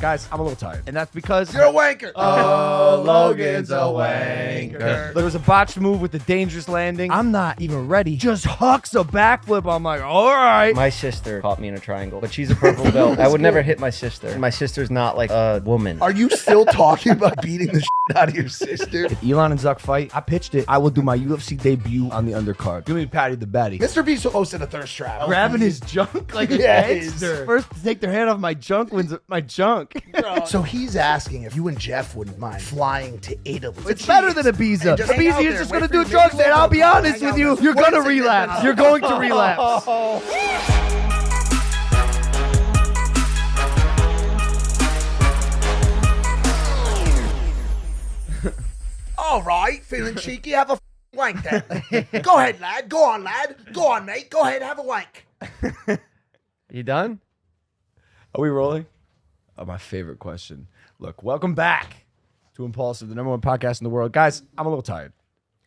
Guys, I'm a little tired. And that's because... You're a wanker. Oh, Logan's a wanker. There was a botched move with the dangerous landing. I'm not even ready. Just hucks a backflip. I'm like, all right. My sister caught me in a triangle, but she's a purple belt. I would never hit my sister. My sister's not like a woman. Are you still talking about beating the shit out of your sister? If Elon and Zuck fight, I pitched it. I will do my UFC debut on the undercard. Give me Patty the Batty. Mr. Beast hosted a thirst trap. Grabbing his junk like a gangster. First to take their hand off my junk wins my junk. So he's asking if you and Jeff wouldn't mind flying to Italy. It's better than Ibiza. Ibiza is just going to do drugs, and I'll be honest with you, you're going to relapse. You're going to relapse. All right, feeling cheeky? Have a wank then. Go ahead, lad. Go on, lad. Go on, mate. Go ahead, have a wank. You done? Are we rolling? Oh, my favorite question. Look, welcome back to Impulsive, the #1 podcast in the world. Guys, I'm a little tired.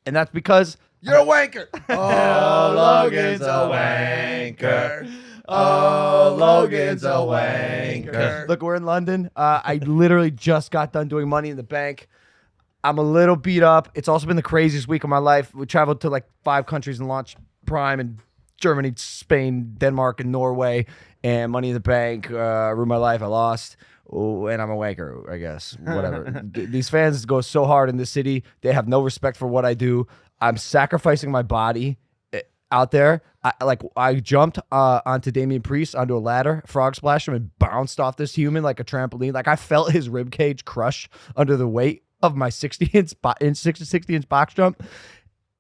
And that's because... You're a wanker. Oh, Logan's a wanker. Oh, Logan's a wanker. Look, we're in London. I literally just got done doing Money in the Bank. I'm a little beat up. It's also been the craziest week of my life. We traveled to like 5 countries and launched Prime in Germany, Spain, Denmark, and Norway. And Money in the Bank ruined my life. I lost. Oh, and I'm a wanker, I guess. Whatever. These fans go so hard in this city. They have no respect for what I do. I'm sacrificing my body out there. I jumped onto Damian Priest onto a ladder, frog splashed him, and bounced off this human like a trampoline. Like I felt his rib cage crush under the weight of my 60-inch box jump.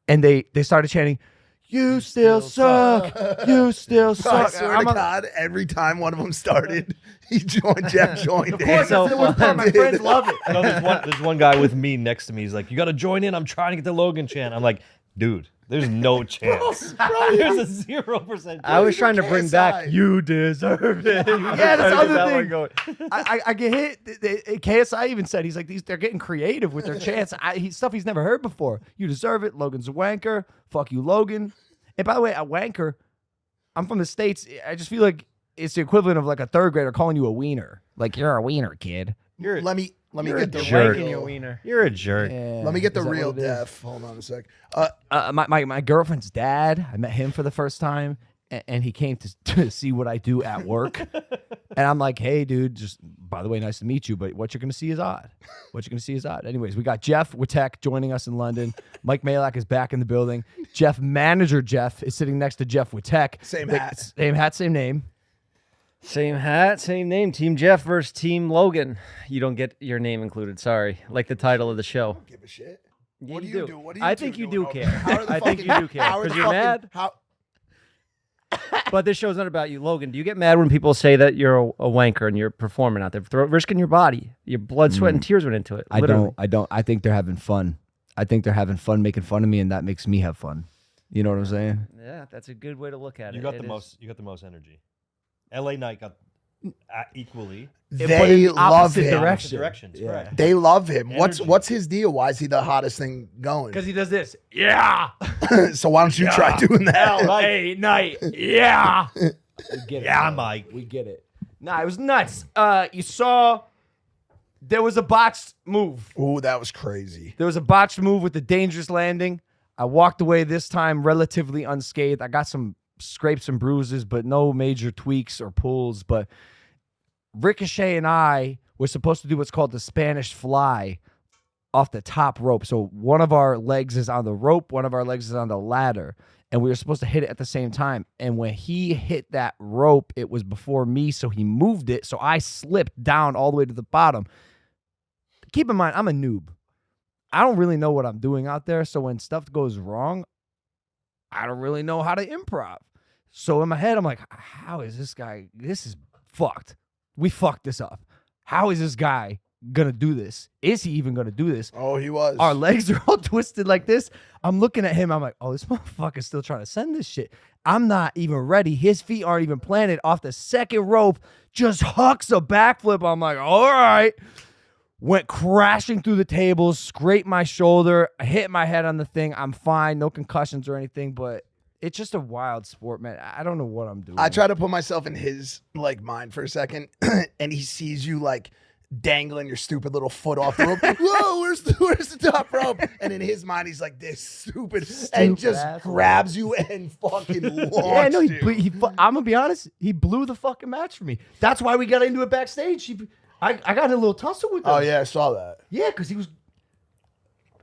And they started chanting, "You still suck. You still suck." I swear to God, every time one of them started, Jeff joined in. Of course, that's the worst part. My friends love it. No, there's one guy with me next to me. He's like, "You got to join in. I'm trying to get the Logan chant." I'm like, dude, there's no chance. Bro, there's a 0% chance. I was trying to bring back, "You deserve it." Yeah, that's the other thing. I get hit. KSI even said, he's like, they're getting creative with their chants. Stuff he's never heard before. "You deserve it. Logan's a wanker. Fuck you, Logan." And by the way, a wanker, I'm from the States. I just feel like it's the equivalent of like a 3rd grader calling you a wiener. Like, "You're a wiener, kid." Let me get the jerk. real. You're a jerk. Yeah. Let me get the real Def. Hold on a sec. My girlfriend's dad, I met him for the first time, and he came to see what I do at work. And I'm like, "Hey, dude, just, by the way, nice to meet you, but what you're going to see is odd. What you're going to see is odd." Anyways, we got Jeff Witek joining us in London. Mike Malak is back in the building. Manager Jeff is sitting next to Jeff Witek. Same hat. Same hat, same name. same hat, same name. Team Jeff versus Team Logan. You don't get your name included. Sorry. Like the title of the show. I don't give a shit. Yeah, What do you do? What do you I two think you doing do over care. there? I think you do care. Because you're mad. How? But this show's not about you, Logan. Do you get mad when people say that you're a wanker and you're performing out there, risking your body? Your blood, sweat, and tears went into it. Literally. I don't. I think they're having fun. I think they're having fun making fun of me, and that makes me have fun. You know what I'm saying? Yeah, that's a good way to look at it. You got the most energy. LA Knight got equally. They love him. Directions, Yeah. correct. They love him. Energy. What's his deal? Why is he the hottest thing going? Because he does this. Yeah. So why don't you try doing that? LA Night. Yeah. We get it, Yeah, bro. Mike. We get it. Nah, it was nuts. You saw there was a botched move. Ooh, that was crazy. There was a botched move with the dangerous landing. I walked away this time relatively unscathed. I got some scrapes and bruises, but no major tweaks or pulls. But Ricochet and I were supposed to do what's called the Spanish fly off the top rope. So one of our legs is on the rope, one of our legs is on the ladder, and we were supposed to hit it at the same time. And when he hit that rope, it was before me, so he moved it. So I slipped down all the way to the bottom. Keep in mind, I'm a noob. I don't really know what I'm doing out there. So when stuff goes wrong, I don't really know how to improv. So in my head, I'm like, how is this guy? This is fucked. We fucked this up. How is this guy going to do this? Is he even going to do this? Oh, he was. Our legs are all twisted like this. I'm looking at him. I'm like, oh, this motherfucker's still trying to send this shit. I'm not even ready. His feet aren't even planted. Off the second rope, just hucks a backflip. I'm like, all right. Went crashing through the tables, scraped my shoulder, hit my head on the thing. I'm fine. No concussions or anything, but it's just a wild sport, man. I don't know what I'm doing. I try to put myself in his like mind for a second, and he sees you like dangling your stupid little foot off the rope. Whoa, where's the top rope? And in his mind, he's like, this stupid and just asshole. grabs you and fucking launches Yeah, no, you. I'm gonna be honest. He blew the fucking match for me. That's why we got into it backstage. I got in a little tussle with him. Oh yeah, I saw that. Yeah, because he was.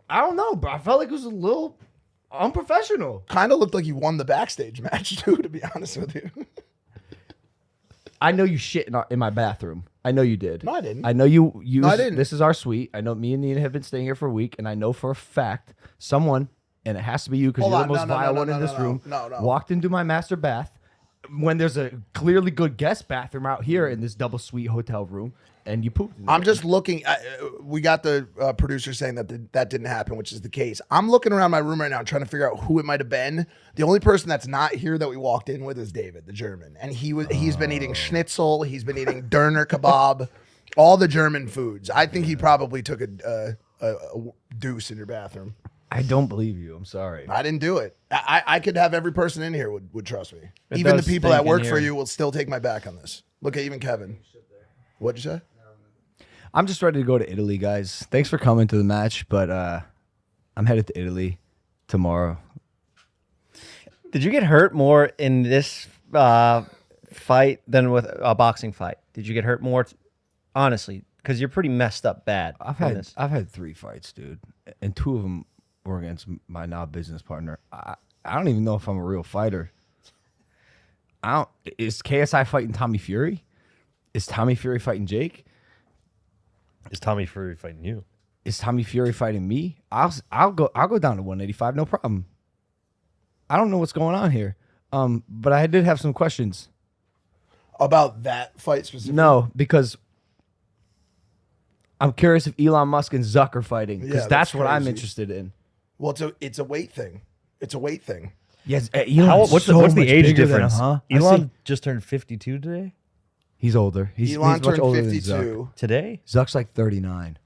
I don't know, bro. I felt like it was a little unprofessional. Kind of looked like you won the backstage match too, to be honest with you. I know you shit in my bathroom. I know you did. No, I didn't. I know you. No, I didn't. This is our suite. I know me and Nina have been staying here for a week, and I know for a fact someone, and it has to be you because Hold you're on. the most No, no, vile no, one no, in no, this no. room. No. Walked into my master bath when there's a clearly good guest bathroom out here in this double suite hotel room, and you pooped. In I'm there. just looking. We got the producer saying that didn't happen, which is the case. I'm looking around my room right now trying to figure out who it might have been. The only person that's not here that we walked in with is David, the German, and he's been eating schnitzel. He's been eating Döner kebab, all the German foods. I think he probably took a deuce in your bathroom. I don't believe you. I'm sorry. I didn't do it. I could have every person in here would trust me. It Even the does people that stink in work for here. you will still take my back on this. Look at even Kevin. What'd you say? I'm just ready to go to Italy, guys. Thanks for coming to the match, but I'm headed to Italy tomorrow. Did you get hurt more in this fight than with a boxing fight? Did you get hurt more? Honestly, because you're pretty messed up bad. I've from had this. 3 fights, dude, and 2 of them were against my now business partner. I don't even know if I'm a real fighter. Is KSI fighting Tommy Fury? Is Tommy Fury fighting Jake? Is Tommy Fury fighting you? Is Tommy Fury fighting me? I'll go down to 185, no problem. I don't know what's going on here. But I did have some questions. About that fight specifically? No, because I'm curious if Elon Musk and Zuck are fighting, because Yeah, that's that's what I'm crazy. interested in. Well, it's a weight thing. It's a weight thing. Yes, How, Elon's what's so the much age bigger than difference? him, huh? I Elon see- just turned 52 today. He's older. He's Elon much turned older than 52. Today? Zuck. Zuck's like 39,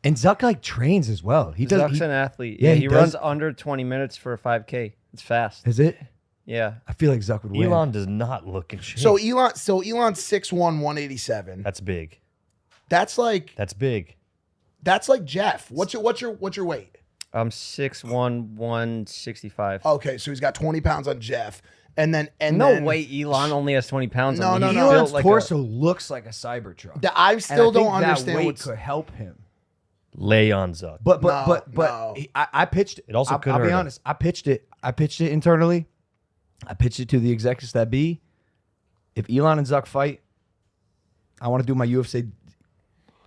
and Zuck like trains as well. He does. Zuck's He, an athlete. yeah, Yeah, he he does. runs under 20 minutes for a 5K. It's fast. is it? Yeah. I feel like Zuck would win. Elon does not look in shape. So Elon's 6'1", 187. That's big. That's like That's big. Jeff. What's your weight? I'm 6'1", 165. Okay, so he's got 20 pounds on Jeff, and then No then, way Elon only has 20 pounds No, on no, him. no. He's built Elon's like torso looks like a Cybertruck. I And still I think don't that understand weight what's. could help him. Lay on Zuck. But No. I pitched it. It also could I'll hurt be him. honest. I pitched it internally. I pitched it to the executives that be. If Elon and Zuck fight, I want to do my UFC.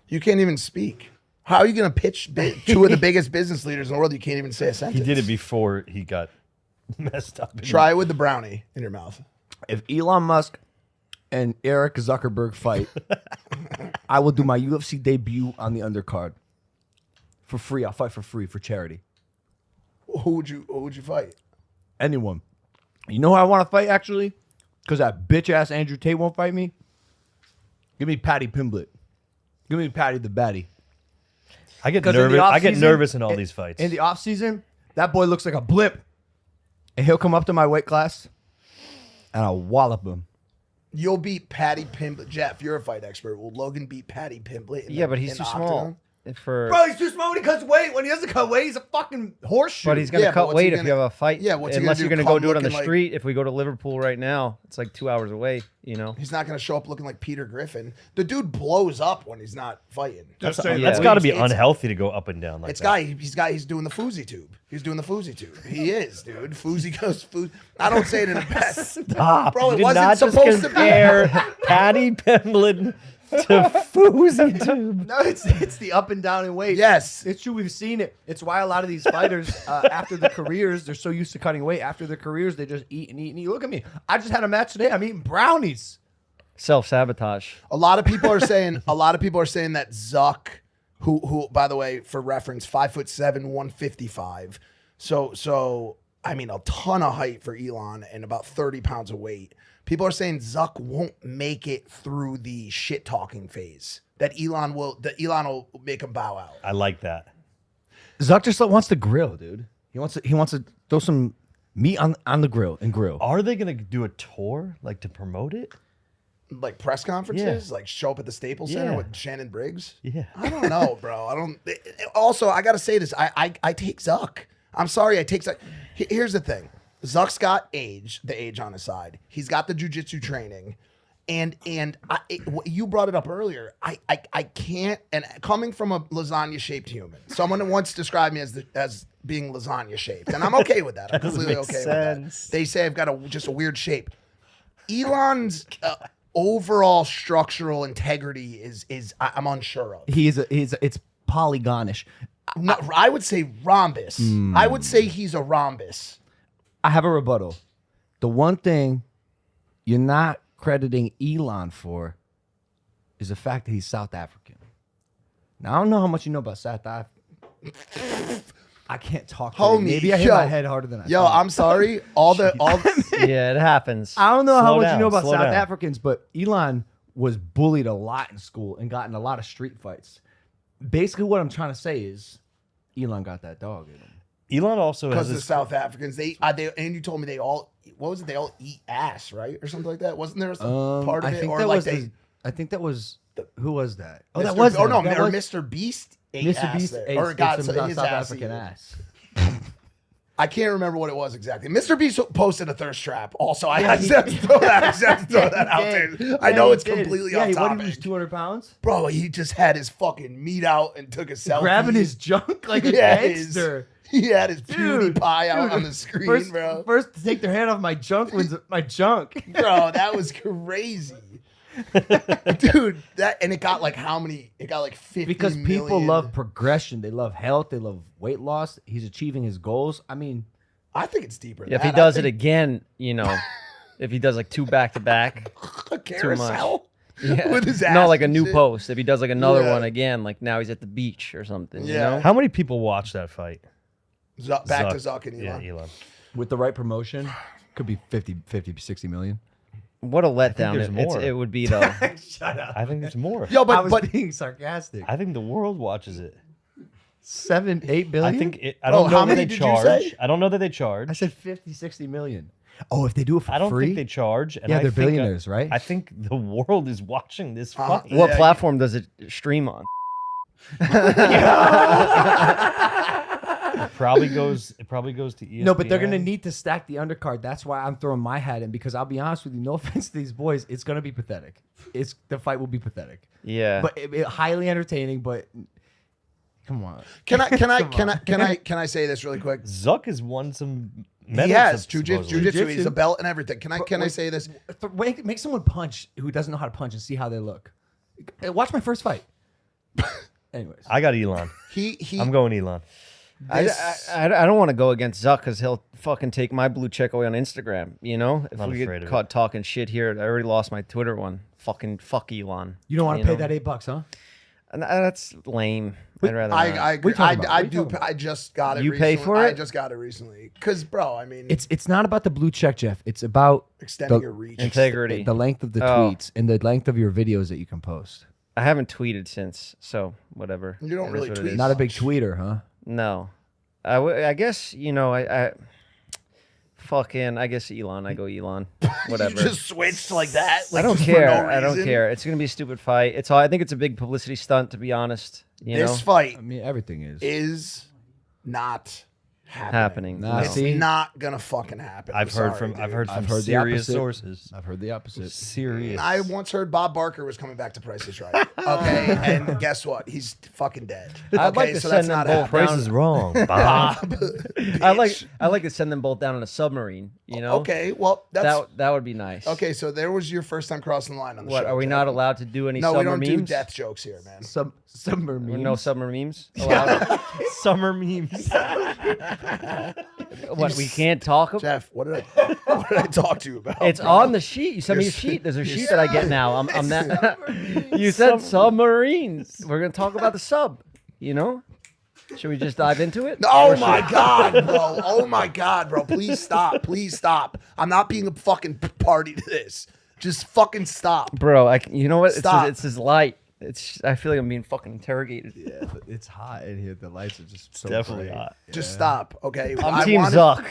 You can't even speak. How are you going to pitch 2 of the biggest business leaders in the world? You can't even say a sentence. He did it before he got messed up. Try it with the brownie in your mouth. If Elon Musk and Eric Zuckerberg fight, I will do my UFC debut on the undercard for free. I'll fight for free for charity. Who would you fight? Anyone. You know who I want to fight actually? Because that bitch ass Andrew Tate won't fight me. Give me Patty Pimblett. Give me Patty the Baddie. I get 'Cause in the nervous. I get offseason- nervous in all these fights. In the offseason, that boy looks like a blip. And he'll come up to my weight class and I'll wallop him. You'll beat Patty Pimblett. Jeff, you're a fight expert. Will Logan beat Patty Pimblett? Yeah, but he's in too the small. octagon? For Bro, he's too small when he cuts weight. When he doesn't cut weight, he's a fucking horseshoe. but he's gonna Yeah, but cut what's he weight if gonna- you have a fight. Yeah, what's he unless gonna you're do, gonna go come do it on the looking like- street. If we go to Liverpool right now, it's like 2 hours away. You know. He's not going to show up looking like Peter Griffin. The dude blows up when he's not fighting. That's Yeah. got to be It's- unhealthy to go up and down like It's that. he's doing the Fousey tube. He's doing the Fousey tube. He is, dude. Fousey goes Fousey. I don't say it in a bad. Stop. Bro, You it did wasn't not just supposed to be. compare Patty Pimblett to Fousey Tube. No, it's the up and down in weight. Yes. It's true. We've seen it. It's why a lot of these fighters, after their careers, they're so used to cutting weight. After their careers, they just eat and eat and eat. Look at me. I just had a match today. I'm eating brownies. Self-sabotage. A lot of people are saying that Zuck, who by the way, for reference, 5'7", 155. So I mean a ton of height for Elon and about 30 pounds of weight. People are saying Zuck won't make it through the shit talking phase. That Elon will make him bow out. I like that. Zuck just wants to grill, dude. He wants to throw some Meat on the grill and grill. Are they gonna do a tour like to promote it? Like press conferences, like show up at the Staples Center Yeah. with Shannon Briggs. Yeah. I don't know, bro. I don't. Also, I gotta say this. I take Zuck. I'm sorry, I take Zuck. Here's the thing. Zuck's got the age on his side. He's got the jujitsu training, and you brought it up earlier. I can't. And coming from a lasagna shaped human, someone once described me as being lasagna shaped, and I'm okay with that. I'm completely okay with that. They say I've got just a weird shape. Elon's overall structural integrity is I'm unsure of. It's polygonish. No, I would say rhombus. I would say he's a rhombus. I have a rebuttal. The one thing you're not crediting Elon for is the fact that he's South African. Now, I don't know how much you know about South Africa. I can't talk. Homie, Maybe I hit my head harder than I Yo, thought. I'm sorry. All Yeah, it happens. I don't know how Slow much down, you know about slow South down. Africans, but Elon was bullied a lot in school and got in a lot of street fights. Basically, what I'm trying to say is Elon got that dog in him. Elon also has because the this. South Africans, they and you told me they all, what was it? They all eat ass, right, or something like that. Wasn't there some part of I it, think or that like was they? who was that? Oh, Mr. that was oh no, him. That or was- Mr. Beast ate Mr. ass Beast there. ate, or got ate some his South ass African eaten. ass. I can't remember what it was exactly. Mr. Beast posted a thirst trap. Also, I just have to throw that out there. I know it's completely off What, he topic. lose 200 pounds? Bro, he just had his fucking meat out and took a selfie. Grabbing his junk like a Yeah, gangster. he had his Dude, PewDiePie out dude, on the screen, bro. First to take their hand off my junk wins my junk. Bro, that was crazy. Dude, and it got like how many? It got like 50 Because people million. love progression. They love health. They love weight loss. He's achieving his goals. I mean, I think it's deeper. Yeah, if he does it again, if he does like 2 back to back, a carousel yeah. with his ass. no, like a and new shit. post. If he does like another Yeah. one again, like now he's at the beach or something. You Yeah. know? How many people watch that fight? Back to Zuck and Elon. Yeah, Elon. with the right promotion, could be 50, 60 million. What a letdown there's more. it would be though. Shut up. I think there's more. Yo, I was but being sarcastic. I think the world watches it. 7, 8 billion? I think I Bro, don't know how that many they did you charge. say? I don't know that they I charge. said 50, 60 million. Oh, if they do it for I don't free? think they charge. And Yeah, I they're think, billionaires, right? I think the world is watching this fight. What Yeah, platform does it stream on? It probably goes to ESPN. No, but they're gonna need to stack the undercard. That's why I'm throwing my hat in, because I'll be honest with you, no offense to these boys, it's gonna be pathetic. The fight will be pathetic, Yeah. but highly entertaining. But come on, can I say this really quick? Zuck has won some He medals. has supposedly. jujitsu. He's a belt and everything. Can I say this? make someone punch who doesn't know how to punch and see how they look. Watch my first fight. Anyways, I got Elon. He I'm going Elon. I don't want to go against Zuck because he'll fucking take my blue check away on Instagram. If Not we afraid get of caught talking shit here, I already lost my Twitter one. Fucking fuck Elon. you don't want to pay know? that $8, huh? And that's lame. I'd rather not. I agree. What are you talking about? I What are you do. talking about? I just got it. You pay recently. for I it? just got it recently. Cause, bro, I mean, It's not about the blue check, Jeff. It's about extending the- your reach. Integrity. the length of the Oh. tweets and the length of your videos that you can post. I haven't tweeted since, so whatever. You don't It is really what it tweet. is. Not a big tweeter, huh? No. I guess, I guess Elon. I go Elon. Whatever. You just switched like that. I Like, don't just for no care. I don't reason? care. It's gonna be a stupid fight. I think it's a big publicity stunt, to be honest. You know, This fight I mean, everything is. not happening. Nah, No. It's see? not gonna fucking happen. I've heard from the serious opposite. sources. I've heard the opposite. Serious. I once heard Bob Barker was coming back to Price is Right. Okay, and guess what? He's fucking dead. I'd Okay, like to so send that's them not both happening. Price is wrong, Bob. I like to send them both down on a submarine. You know. Okay, well that's That would be nice. okay. So there was your first time crossing the line on the What show. are we Jeff. not allowed to do any No, we summer don't do memes? death jokes here, man. Summer memes. No summer memes allowed. Summer memes. What we can't talk about? Jeff, what did I talk to you about? It's bro? on the sheet. You sent me a sheet. There's a sheet that I get now. I'm that. You said submarines. We're gonna talk about the sub. You know. Should we just dive into it? Oh my God, bro. Oh my God, bro. Please stop. Please stop. I'm not being a fucking party to this. Just fucking stop. Bro, you know what? Stop. It's his light. I feel like I'm being fucking interrogated. Yeah, it's hot in here. The lights are just so Definitely bright. hot. Just stop, okay? I'm Team Zuck.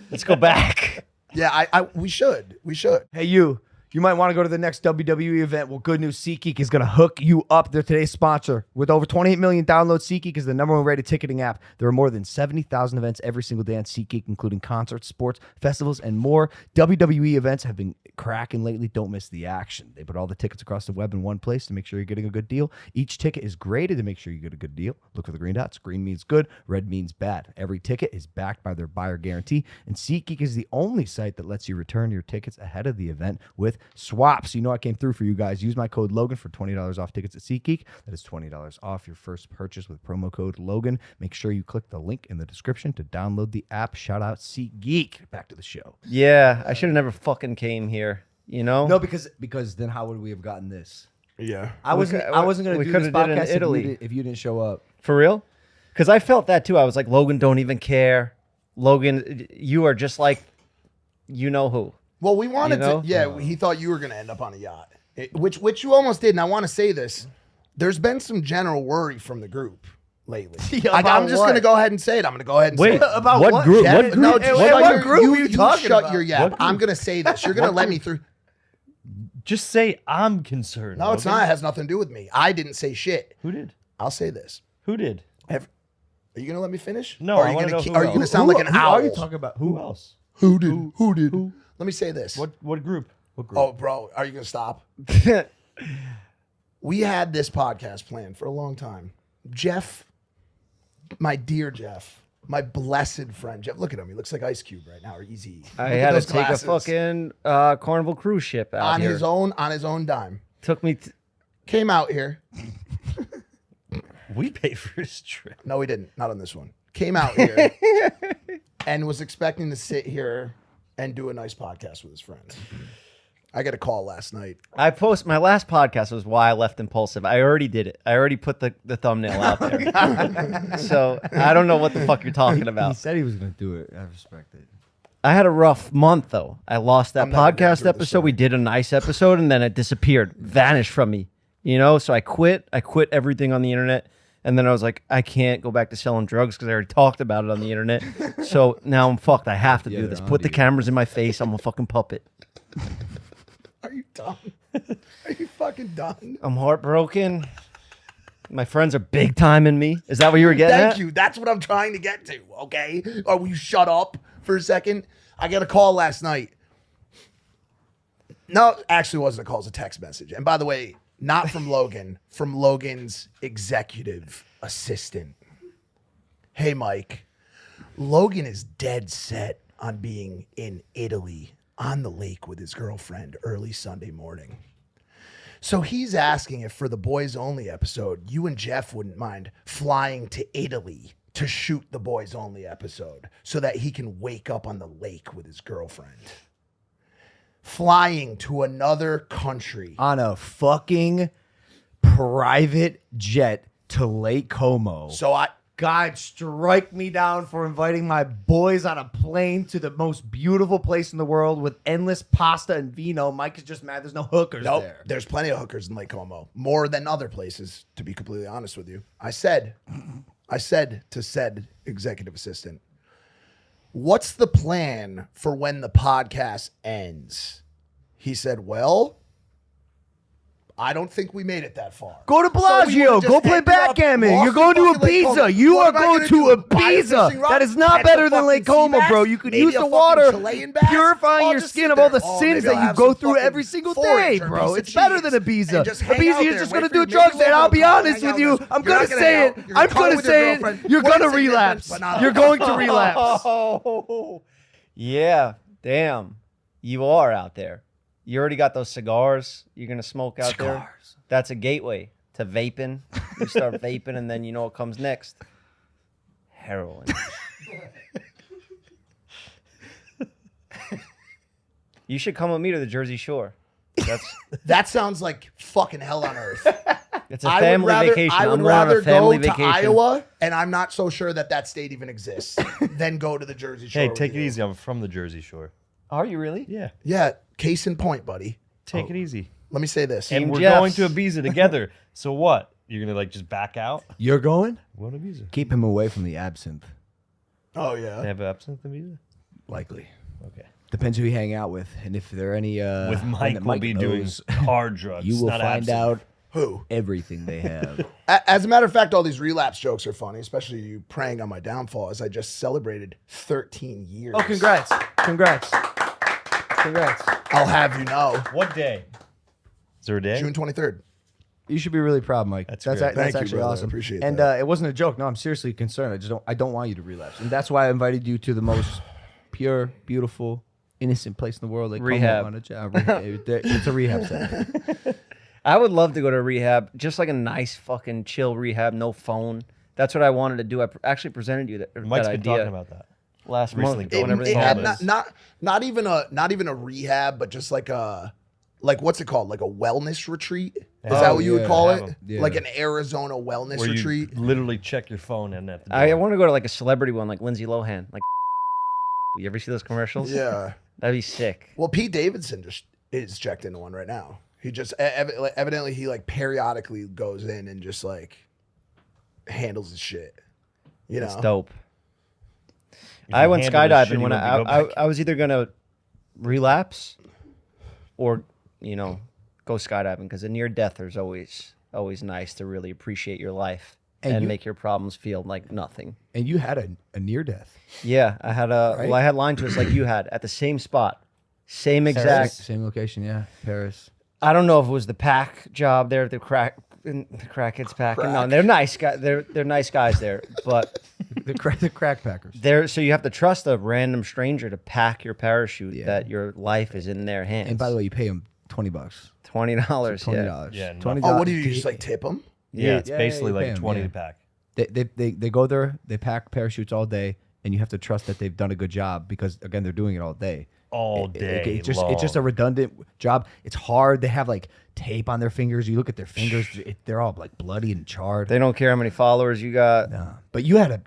Let's go back. Yeah, we should. We should. Hey, you might want to go to the next WWE event. Well, good news, SeatGeek is going to hook you up. They're today's sponsor. With over 28 million downloads, SeatGeek is the #1 rated ticketing app. There are more than 70,000 events every single day on SeatGeek, including concerts, sports, festivals, and more. WWE events have been cracking lately. Don't miss the action. They put all the tickets across the web in one place to make sure you're getting a good deal. Each ticket is graded to make sure you get a good deal. Look for the green dots. Green means good. Red means bad. Every ticket is backed by their buyer guarantee. And SeatGeek is the only site that lets you return your tickets ahead of the event with swaps. You know I came through for you guys. Use my code Logan for $20 off tickets at SeatGeek. That is $20 off your first purchase with promo code Logan. Make sure you click the link in the description to download the app. Shout out SeatGeek. Back to the show. Yeah, I should have never fucking came here. You know? No, because then how would we have gotten this? Yeah. I wasn't going to we do coulda this did it in podcast Italy. if you didn't show up. For real? Because I felt that too. I was like, Logan, don't even care. Logan, you are just like, you know who. Well, we wanted You know? to. Yeah, he thought you were going to end up on a yacht, which you almost did. And I want to say this: there's been some general worry from the group lately. Yeah, I'm about just what? going to go ahead and say it. I'm going to go ahead and say Wait, it. About what? group? Jeff- What group? No, Hey, just wait, shut what your- group you, are you talking shut about? your yap. What I'm group? going to say this. You're going to let me through. Just say I'm concerned. No, it's Logan. not. It has nothing to do with me. I didn't say shit. Who did? I'll say this. Who did? Are you going to let me finish? No, Or I are you wanna gonna know keep- who Are you going to else. sound like an Who owl? are you talking about? Who else? Who did? Who did? Let me say this. What group? What group? Oh, bro, are you going to stop? We had this podcast planned for a long time. Jeff, my dear Jeff, my blessed friend Jeff. Look at him. He looks like Ice Cube right now, or Easy. I had to take a fucking Carnival cruise ship out on here. his own dime. Took me. Came out here. We paid for his trip. No, we didn't. Not on this one. Came out here and was expecting to sit here and do a nice podcast with his friends. I got a call last night. My last podcast was why I left Impulsive. I already did it. I already put the thumbnail out there. So I don't know what the fuck you're talking He about. said he was going to do it. I respect it. I had a rough month though. I lost that I'm never gonna podcast do this episode. story. We did a nice episode and then it disappeared, vanished from me. You know, so I quit. I quit everything on the internet. And then I was like, I can't go back to selling drugs because I already talked about it on the internet. So now I'm fucked. I have to Yeah, do they're this. on Put the you. cameras in my face. I'm a fucking puppet. Are you done? Are you fucking done? I'm heartbroken. My friends are big time in me. Is that what you were getting Thank at? you. That's what I'm trying to get to. Okay. Or will you shut up for a second? I got a call last night. No, actually, it wasn't a call. It was a text message. And by the way, not from Logan, from Logan's executive assistant. Hey, Mike. Logan is dead set on being in Italy on the lake with his girlfriend early Sunday morning. So he's asking if for the boys only episode, you and Jeff wouldn't mind flying to Italy to shoot the boys only episode so that he can wake up on the lake with his girlfriend. Flying to another country. On a fucking private jet to Lake Como. So God, strike me down for inviting my boys on a plane to the most beautiful place in the world with endless pasta and vino. Mike is just mad there's no hookers nope, there. there's plenty of hookers in Lake Como. More than other places, to be completely honest with you. I said to said executive assistant, what's the plan for when the podcast ends? He said, well, I don't think we made it that far. Go to So we Bellagio. would've Go just play ended up backgammon. off You're going to fucking Lake Como. Ibiza. You What are am I going gonna to do? Buy a Ibiza. fishing rod? That is not Catch better a than Lake fucking sea Como, bass? bro. You could Maybe use a the fucking water, Chilean bass? purifying I'll your just skin sit of all there. the Oh, sins maybe I'll that you have go some through fucking every single day, Forager bro. piece of It's better cheese than Ibiza. and just hang out Ibiza, you're there, just wait going to for do your drugs maybe there. I'll local be call, honest hang out with you. there. I'm You're going not to gonna say hang it. out. You're gonna I'm call going to with your say it. girlfriend. You're More going to insignificant, relapse. but not You're a- going to relapse. Oh, yeah. Damn. You are out there. You already got those cigars you're going to smoke out there. That's a gateway to vaping. You start vaping, and then you know what comes next. Heroin. You should come with me to the Jersey Shore. That sounds like fucking hell on earth. It's a family vacation. I would I'm going on rather a family go vacation. to Iowa, and I'm not so sure that that state even exists, than go to the Jersey Shore. Hey, with take it you. easy. I'm from the Jersey Shore. Are you really? Yeah. Yeah, case in point, buddy. Take it easy. Let me say this. And we're Jeffs. going to Ibiza together. So what? You're gonna like just back out? You're going? What Ibiza? Keep him away from the absinthe. Oh They yeah. have absinthe in Ibiza? Likely. Okay. Depends who you hang out with, and if there are any. With one Mike, that we'll be doing knows, hard drugs. You will not find absinthe. out Who? everything they have. As a matter of fact, all these relapse jokes are funny, especially you preying on my downfall. As I just celebrated 13 years. Oh, congrats! Congrats! Congrats! I'll have you know, What day? Is there a day? June 23rd. You should be really proud, Mike. That's That's great. Thank you, actually brother. I awesome. appreciate and that. it wasn't a joke. No, I'm seriously concerned. I don't want you to relapse, and that's why I invited you to the most pure, beautiful, innocent place in the world. Like Rehab. On a job. It's a rehab center. I would love to go to rehab, just like a nice fucking chill rehab, no phone. That's what I wanted to do. I actually presented you that, Mike's that been idea talking about that. last recently. month. It- When everything it- happened. not even a rehab, but just like a what's it called? Like a wellness retreat? Is that what you would yeah, call have it? 'em. Yeah. Like an Arizona wellness Where retreat? you literally check your phone and at the door. I want to go to like a celebrity one, like Lindsay Lohan. Like, you ever see those commercials? Yeah. That'd be sick. Well, Pete Davidson just is checked into one right now. He just evidently he like periodically goes in and just like handles his shit. You know, It's dope. If I you went handle this shit, skydiving you when wouldn't go back. I was either gonna relapse or go skydiving, because a near death is always nice to really appreciate your life And and you- make your problems feel like nothing. And you had a near death. Yeah, I had Right? I had line twists like you had at the same spot, same exact. Same location, yeah. Paris. I don't know if it was the pack job there, the crackheads packing. No, they're nice guys. They're nice guys there, but The crack packers. so you have to trust a random stranger to pack your parachute. Yeah. That your life is in their hands. And by the way, you pay them $20. $20. $20. Yeah, $20. oh, what do you just like tip him? Yeah, it's Yeah, basically you pay like 'em, 20 yeah. to pack. They go there, they pack parachutes all day, and you have to trust that they've done a good job because again they're doing it all day. All day It's just a long. redundant job. It's hard. They have like tape on their fingers. You look at their fingers; they're all like bloody and charred. They don't care how many followers you got. Nah. But you had a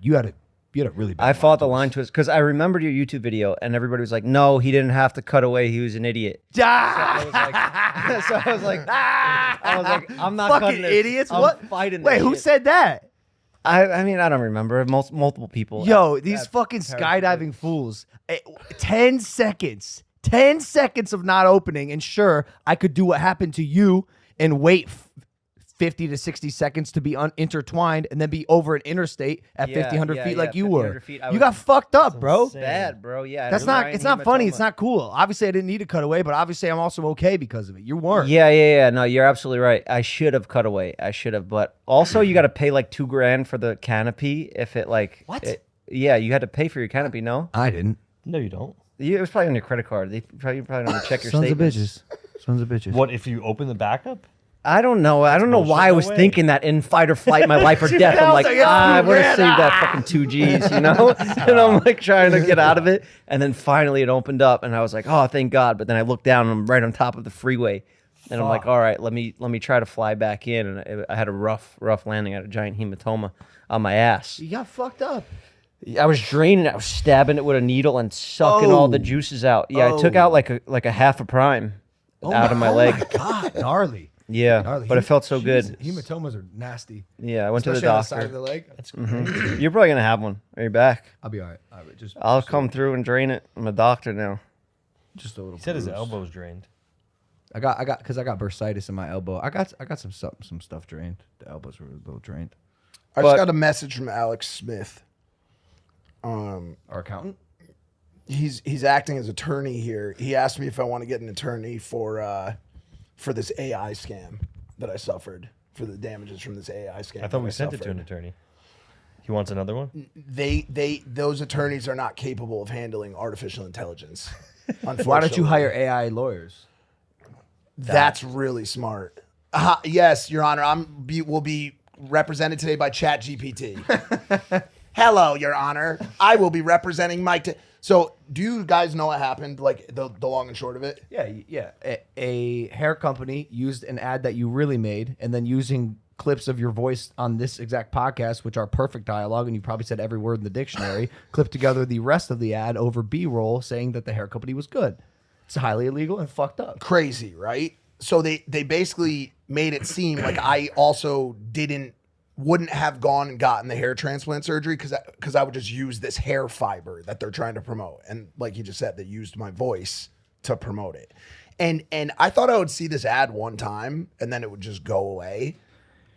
really bad I fought the line twist because I remembered your YouTube video, and everybody was like, "No, he didn't have to cut away. He was an idiot." So I was like, I'm not Fucking cutting this. idiots! I'm What? fighting? Wait, this who shit." said that? I mean, I don't remember. Multiple people. Yo, these fucking parachute. skydiving fools. 10 seconds. 10 seconds of not opening, and sure, I could do what happened to you and wait 50 to 60 seconds to be intertwined and then be over an interstate at Yeah, 1,500 yeah, feet yeah, like you were. 1,500 feet, I You was- got fucked up, bro. insane. Bad, bro. Yeah. That's not. It's not funny. It's not cool. Obviously, I didn't need to cut away, but obviously, I'm also okay because of it. You weren't. Yeah. No, you're absolutely right. I should have cut away. I should have, but also you got to pay like $2,000 for the canopy if it like. What? Yeah, you had to pay for your canopy. No, I didn't. No, you don't. it was probably on your credit card. They probably don't check your Sons of statements. bitches. Sons of bitches. What if you open the backup? I don't know. I don't know why I bullshit. was No way. thinking that in fight or flight, my life or death. I'm like, I would have saved that fucking 2 G's, you know? And I'm like trying to get out of it. And then finally it opened up and I was like, oh, thank God. But then I looked down and I'm right on top of the freeway. And I'm like, all right, let me try to fly back in. And I had a rough landing. I had a giant hematoma on my ass. You got fucked up. I was draining. I was stabbing it with a needle and sucking all the juices out. Yeah, I took out like a half a prime out of my leg. God, gnarly. Yeah, Gnarly. but it felt so Jesus, good. Hematomas are nasty. Yeah, I went Especially to the on the side doctor. of the leg. You're probably gonna have one. Are you back? I'll be all right. All right, I'll come through and drain it. I'm a doctor now. just a little. He said his bruise. elbow's drained. I got because I got bursitis in my elbow. I got some stuff drained. The elbows were a little drained. I But- just got a message from Alex Smith. Our accountant. He's acting as attorney here. He asked me if I want to get an attorney for this AI scam that I suffered, for the damages from this AI scam. I thought we that sent it to an suffered. attorney. He wants another one? Those attorneys are not capable of handling artificial intelligence. Why don't you unfortunately. hire AI lawyers? That's really smart. Yes, Your Honor. Will be represented today by ChatGPT. Hello, Your Honor. I will be representing Mike. So, do you guys know what happened? Like the long and short of it? Yeah. A hair company used an ad that you really made, and then using clips of your voice on this exact podcast, which are perfect dialogue, and you probably said every word in the dictionary, clipped together the rest of the ad over B-roll saying that the hair company was good. It's highly illegal and fucked up. Crazy, right? so they basically made it seem like I also wouldn't have gone and gotten the hair transplant surgery because I would just use this hair fiber that they're trying to promote. And like you just said, they used my voice to promote it. And I thought I would see this ad one time and then it would just go away.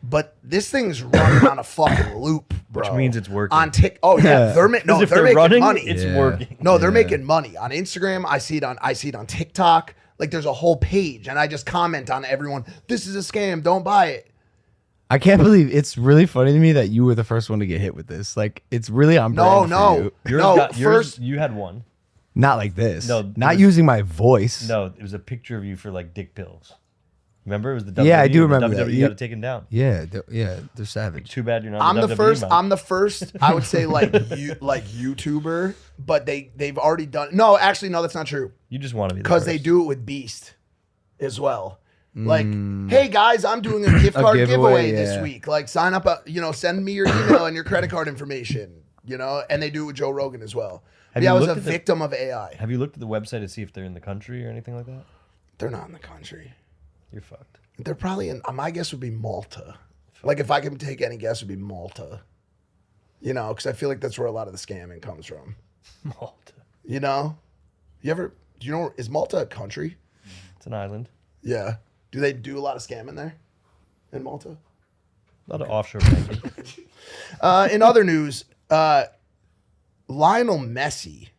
But this thing's running on a fucking loop, bro. Which means it's working. On oh yeah, they're making running, money. it's working. No, they're making money on Instagram. I see it on TikTok. Like there's a whole page, and I just comment on everyone. This is a scam. Don't buy it. I can't believe it's really funny to me that you were the first one to get hit with this. Like it's really on brand for you. Yours, you had one. Not like this. No, not using my voice. No, it was a picture of you for like dick pills. Remember, it was the WWE. Yeah, I do remember that. You got to take him down. Yeah, they're savage. Too bad you're not. I'm the the WWE first. man. I'm the first. I would say like YouTuber, but they've already done. No, actually, no, that's not true. You just want to be Because they do it with Beast as well. Like, hey guys, I'm doing a gift card giveaway this week. Like, sign up. Send me your email and your credit card information. And they do it with Joe Rogan as well. I was a victim of AI. Have you looked at the website to see if they're in the country or anything like that? They're not in the country. You're fucked. They're probably in. My guess would be Malta. Like, if I can take any guess, it would be Malta. Because I feel like that's where a lot of the scamming comes from. Malta. Is Malta a country? It's an island. Yeah. Do they do a lot of scamming there in Malta? A lot of offshore banking. In other news, Lionel Messi,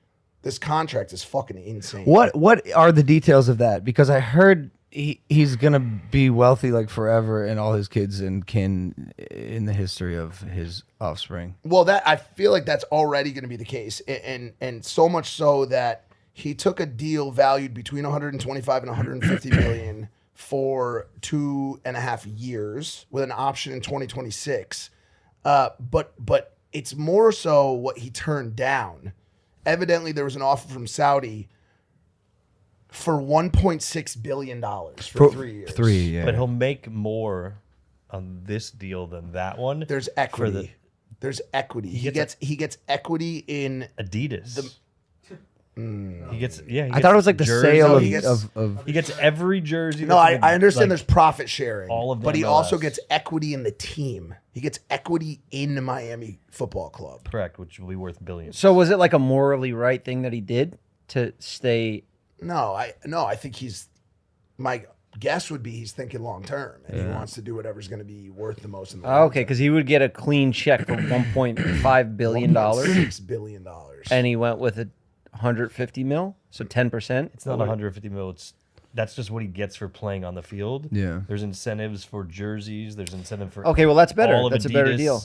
this contract is fucking insane. What are the details of that? Because I heard he's gonna be wealthy like forever, and all his kids and kin in the history of his offspring. Well, that I feel like that's already going to be the case, and so much so that he took a deal valued between 125 and 150 million for 2.5 years with an option in 2026. But it's more so what he turned down. Evidently, there was an offer from Saudi for $1.6 billion for 3 years. Yeah. But he'll make more on this deal than that one. There's equity. There's equity. He gets equity in Adidas. He gets I thought it was like the sale of he gets every jersey. No, I understand there's profit sharing. all of the but he MLS. also gets equity in the team. He gets equity in the Miami Football Club. Correct, which will be worth billions. So was it like a morally right thing that he did to stay? No, I think my guess would be he's thinking long term and he wants to do whatever's going to be worth the most in the long Okay, term. because he would get a clean check for $1.5 billion, $6 billion. and he went with a 150 mil, so 10%. It's not 150 mil. That's just what he gets for playing on the field. Yeah. There's incentives for jerseys. There's incentive for Okay, well that's better. all of That's a better Adidas. deal.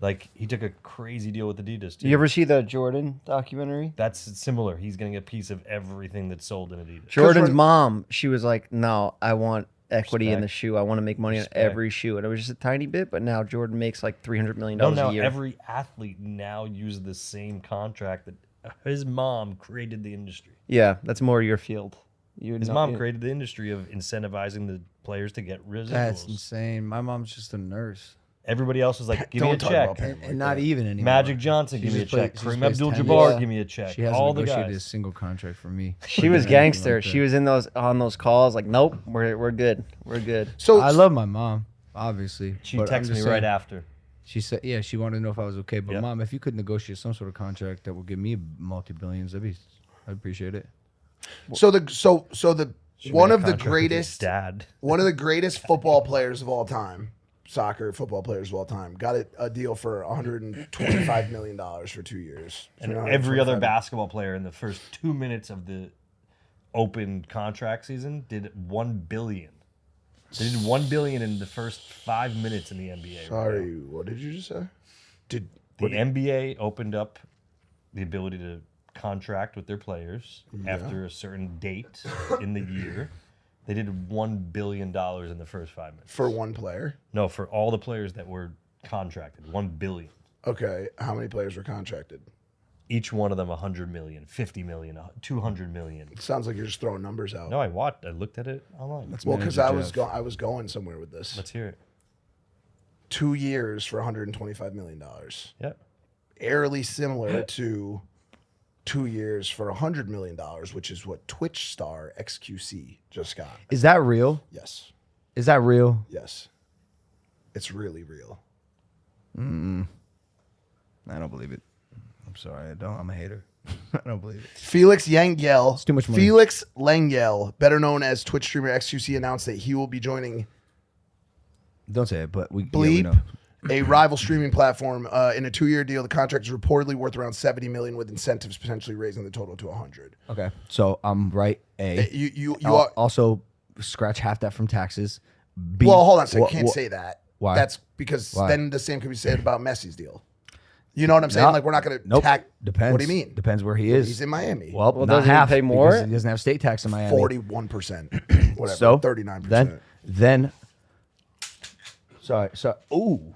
Like he took a crazy deal with Adidas too. You ever see the Jordan documentary? That's similar. He's getting a piece of everything that's sold in Adidas. Jordan's mom, she was like, "No, I want equity in the Respect. shoe. I want to make money on every shoe." And it was just a tiny bit, but now Jordan makes like $300 million No, a year. every athlete now uses the same contract that his mom created the industry. Yeah, that's more your field. His mom created the industry of incentivizing the players to get residuals. That's insane. My mom's just a nurse. Everybody else was like, give me a Don't talk check. about Pam like And not that. even anymore. Magic Johnson, give me a just played- check. she just Kareem plays tennis. Abdul-Jabbar, Yeah. give me a check. She hasn't All the negotiated a guys. single contract for me. She was gangster. She was in on those calls like, "Nope, we're good. We're good." So I love my mom, obviously. She but I'm texted just me saying- right after. She said, "Yeah, she wanted to know if I was okay." But Yep. mom, if you could negotiate some sort of contract that would give me multi-billions, I'd appreciate it. the She one made a of the contract with his greatest dad. one of the greatest football players of all time, soccer football players of all time, got a deal for $125 million for 2 years. And every other $125 basketball player in the first 2 minutes of the open contract season did $1 billion. They did $1 billion in the first 5 minutes in the NBA. Sorry, what did you just say? The NBA opened up the ability to contract with their players after a certain date in the year. They did $1 billion in the first 5 minutes. For one player? No, for all the players that were contracted, $1 billion. Okay, how many players were contracted? Each one of them $100 million, $50 million, $200 million. It sounds like you're just throwing numbers out. No, I looked at it online. Well, because I was Jeff. I was going somewhere with this. Let's hear it. 2 years for $125 million. Yep. Eerily similar to 2 years for $100 million, which is what Twitch star XQC just got. Is that real? Yes. Is that real? Yes. It's really real. I don't believe it. I'm sorry. I don't. I'm a hater. I don't believe it. Felix Yangel. It's too much money. Felix Langel, better known as Twitch streamer XQC, announced that he will be joining Don't say it, but we Bleep, know. a rival streaming platform, in a 2-year deal. The contract is reportedly worth around $70 million, with incentives potentially raising the total to 100. Okay, so I'm right. A. You I'll are, also scratch half that from taxes. B. well, hold on a second. Wha- Can't wha- say that. Why? That's because Why? then the same could be said about Messi's deal. You know what I'm saying? No. Like, we're not going to Nope. tax. Depends. What do you mean? Depends where he is. He's in Miami. Well, Well, not doesn't he half pay more? because he doesn't have state tax in Miami. 41%. Whatever. So 39%. Then. Sorry. Ooh,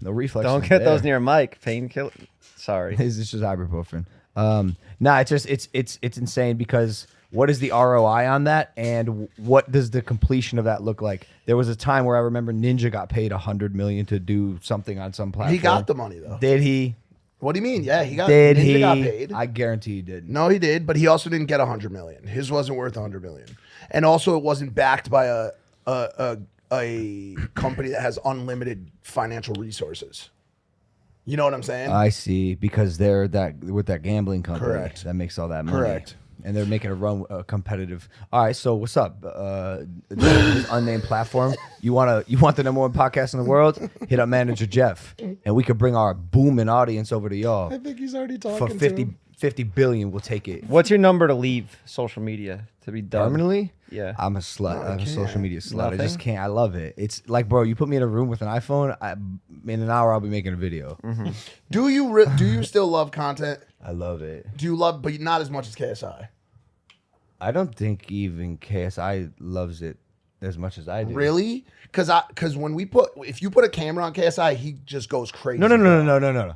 no reflex. Don't get those near Mike. Painkiller. Sorry. This is just ibuprofen. Nah, it's just it's insane because what is the ROI on that, and what does the completion of that look like? There was a time where I remember Ninja got paid $100 million to do something on some platform. He got the money, though. Did he? What do you mean? Yeah, he got. Did Ninja he? got paid. I guarantee he did. No, he did, but he also didn't get $100 million. His wasn't worth $100 million, and also it wasn't backed by a company that has unlimited financial resources. You know what I'm saying? I see, because they're that with that gambling company. Correct. That makes all that money. Correct. And they're making a run competitive. All right, so what's up? This unnamed platform. You want the #1 podcast in the world? Hit up manager Jeff, and we could bring our booming audience over to y'all. I think he's already For 50 billion, we'll take it. What's your number to leave social media to be done? Permanently? Yeah. I'm a slut. I'm a social media slut. I Nothing? just can't. I love it. It's like, bro, you put me in a room with an iPhone, in an hour I'll be making a video. Do you still love content? I love it. Do you love, but not as much as KSI? I don't think even KSI loves it as much as I do. Really? Because if you put a camera on KSI, he just goes crazy. No.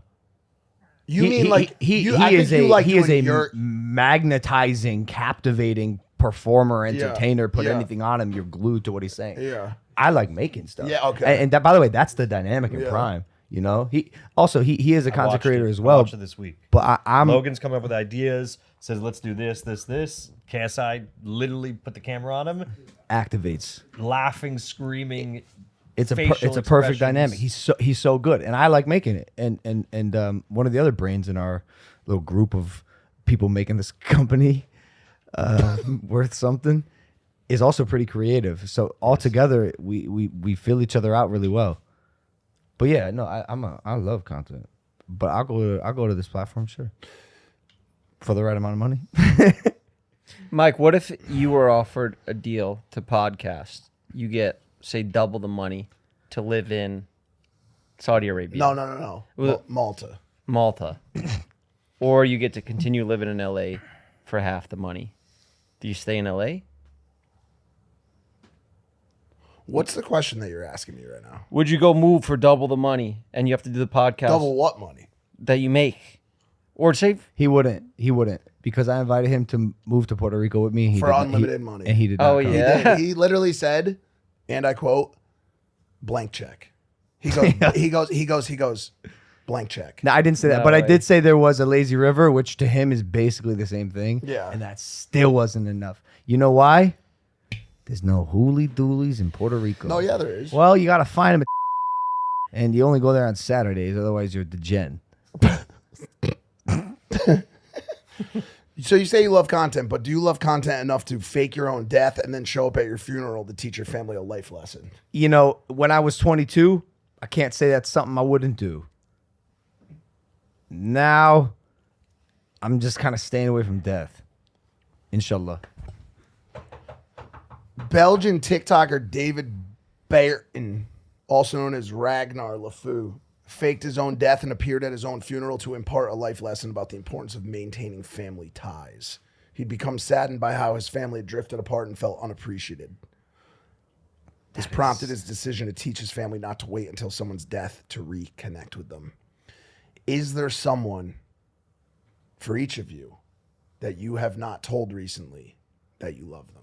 You mean like he I is think you a like he is doing a your- magnetizing, captivating performer, entertainer. Put yeah. anything on him, you're glued to what he's saying. Yeah. I like making stuff. Yeah, okay. And that, by the way, that's the dynamic in Yeah. Prime. You know, he is a content Watched creator it. as I well. watched it this week. But I'm Logan's coming up with ideas. Says let's do this. KSI literally put the camera on him, activates. laughing, screaming. It's a facial perfect expressions. dynamic. He's so good, and I like making it. And one of the other brains in our little group of people making this company worth something is also pretty creative. So altogether, we fill each other out really well. But yeah, no, I love content, but I'll go to this platform, sure, for the right amount of money. Mike, what if you were offered a deal to podcast? You get, say, double the money to live in Saudi Arabia. No. Well- Malta. Malta. Or you get to continue living in LA for half the money. Do you stay in LA? What's the question that you're asking me right now? Would you go move for double the money and you have to do the podcast Double what money? that you make? Or say, He wouldn't because I invited him to move to Puerto Rico with me. He For did not- unlimited money. and he did not. Oh, come. yeah. He literally said, and I quote, blank check. He goes, blank check. No, I didn't say that, No but I way. did say there was a lazy river, which to him is basically the same thing. Yeah. And that still wasn't enough. You know why? There's no hooly doolies in Puerto Rico. No, yeah, there is. Well, you got to find them, and you only go there on Saturdays, otherwise you're degen. So you say you love content, but do you love content enough to fake your own death and then show up at your funeral to teach your family a life lesson? You know, when I was 22, I can't say that's something I wouldn't do. Now, I'm just kind of staying away from death. Inshallah. Belgian TikToker David Baerten, also known as Ragnar LeFou, faked his own death and appeared at his own funeral to impart a life lesson about the importance of maintaining family ties. He'd become saddened by how his family had drifted apart and felt unappreciated. This prompted his decision to teach his family not to wait until someone's death to reconnect with them. Is there someone for each of you that you have not told recently that you love them?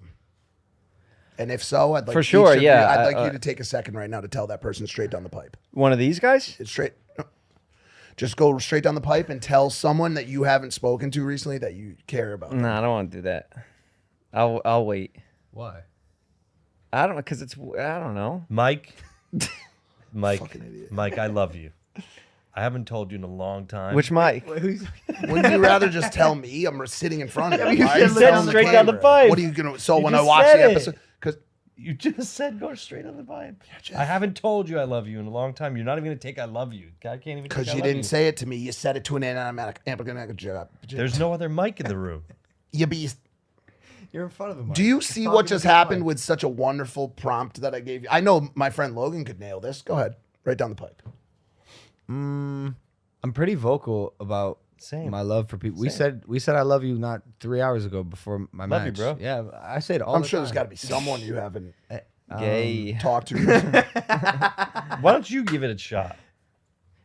And if so, I'd like For each sure, of you- yeah, I'd like you to take a second right now to tell that person straight down the pipe. one of these guys? It's straight. Just go straight down the pipe and tell someone that you haven't spoken to recently that you care about. No, I don't want to do that. I'll wait. Why? I don't know, because I don't know. Mike, Fucking idiot. Mike, I love you. I haven't told you in a long time. Which Mike? Wouldn't you rather just tell me? I'm sitting in front of you. you Why are you said telling straight down the camera? pipe. What are you gonna? So You when I just watch said the it. episode, because You just said go straight on the pipe. I haven't told you I love you in a long time. You're not even going to take I love you. God can't even take I you love didn't say it to me, you said it to an animatic job. There's no other mic in the room. Yeah, but You're in front of him. do you see what just happened with such a wonderful prompt that I gave you? I know my friend Logan could nail this. Go ahead, right down the pipe. I'm pretty vocal about Same. my love for people. We said I love you not 3 hours ago before my Love you, match. bro. Yeah, I say it all I'm the sure time. there's got to be someone you haven't Gay. talked to. Why don't you give it a shot?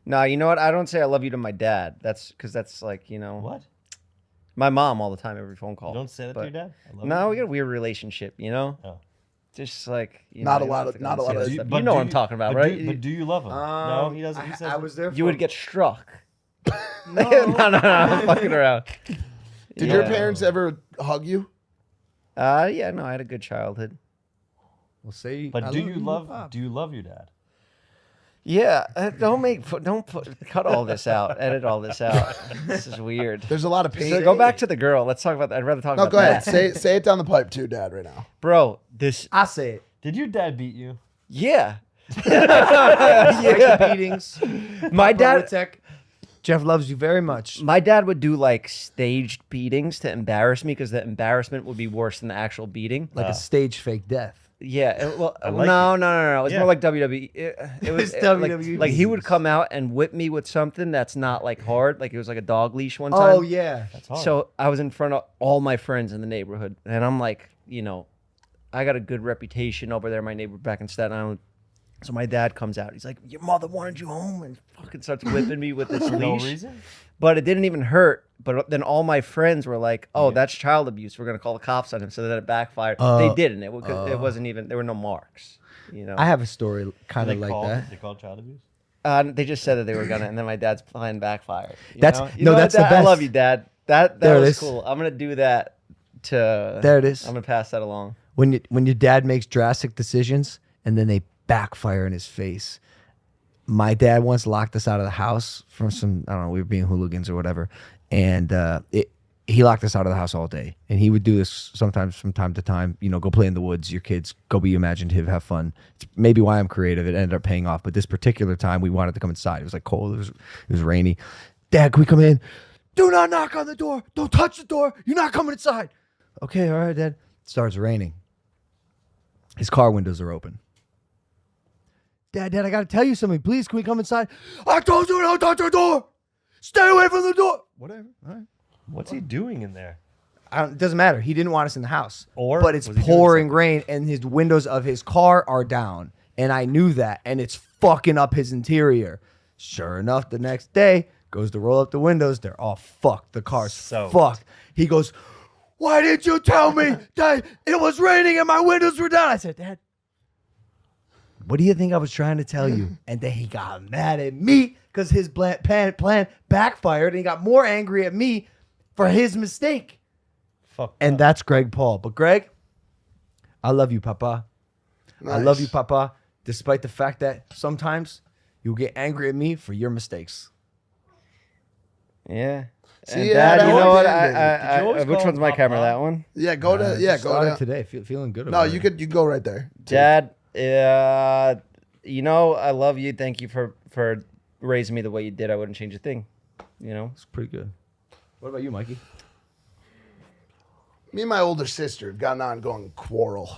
No, you know what? I don't say I love you to my dad. That's because that's like, What? my mom all the time, every phone call. You don't say that to But- your dad? I love No, you. we got a weird relationship, Oh. Just like Not a you lot don't of- have to not a go lot and of- say Do that you- stuff. You know what I'm talking about, right? But do you love him? No, he doesn't. He says I was there. You would get struck. no. no, I'm fucking around. Did Yeah. your parents ever hug you? Yeah, no, I had a good childhood. Well, say. But I do you Pop. love your dad? Yeah, cut all this out. Edit all this out. This is weird. There's a lot of pain. So go back to the girl. Let's talk about that. I'd rather talk No, about go ahead. that. Say it down the pipe too, Dad, right now. Bro, this. I say it. Did your dad beat you? Yeah. Yeah. Beatings. My dad. Tech. Jeff loves you very much. My dad would do like staged beatings to embarrass me because the embarrassment would be worse than the actual beating. Like a stage fake death. Yeah, well, like no. It was Yeah. more like WWE. It was It's like, WWE like he would beatings. come out and whip me with something that's not like hard. Like it was like a dog leash one time. Oh yeah. That's hard. So I was in front of all my friends in the neighborhood, and I'm like, I got a good reputation over there. My neighbor back in Staten Island. So my dad comes out. He's like, "Your mother wanted you home," and fucking starts whipping me with this For no leash. reason? But it didn't even hurt. But then all my friends were like, "Oh, that's child abuse. We're gonna call the cops on him." So then it backfired. They didn't. It wasn't even. There were no marks. I have a story kind They of like called, that. They called child abuse? They just said that they were gonna, and then my dad's plan backfired. That's- know? no, what, that's the Dad? I best. love you, Dad. That There it was is. cool. I'm gonna do that. There it is. I'm gonna pass that along. When your dad makes drastic decisions and then they backfire in his face. My dad once locked us out of the house from some, I don't know, we were being hooligans or whatever, and he locked us out of the house all day. And he would do this sometimes from time to time. Go play in the woods. Your kids go be imaginative, have fun. It's maybe why I'm creative. It ended up paying off. But this particular time, we wanted to come inside. It was like cold. It was rainy. Dad, can we come in? Do not knock on the door. Don't touch the door. You're not coming inside. Okay, all right, Dad. It starts raining. His car windows are open. Dad, I got to tell you something. Please, can we come inside? I told you don't touch the door. Stay away from the door. Whatever. All right. What's he doing in there? It doesn't matter. He didn't want us in the house. But it's was he doing pouring something? rain, and his windows of his car are down. And I knew that, and it's fucking up his interior. Sure enough, the next day, goes to roll up the windows. They're all fucked. The car's Soaked. fucked. He goes, "Why didn't you tell me that it was raining and my windows were down?" I said, "Dad, what do you think I was trying to tell you?" And then he got mad at me because his plan backfired, and he got more angry at me for his mistake. Fuck. And that's Greg Paul. But Greg, I love you, Papa. I love Nice. you, Papa, despite the fact that sometimes you'll get angry at me for your mistakes. Yeah. See, And yeah, Dad, that you know was what? ended. Did you always Which call one's him my Papa? camera? That one? Yeah, go to go Started down. today, feeling good No, about it. you can go right there. Dad, I love you. Thank you for raising me the way you did. I wouldn't change a thing. It's pretty good. What about you, Mikey? Me and my older sister have got an ongoing quarrel.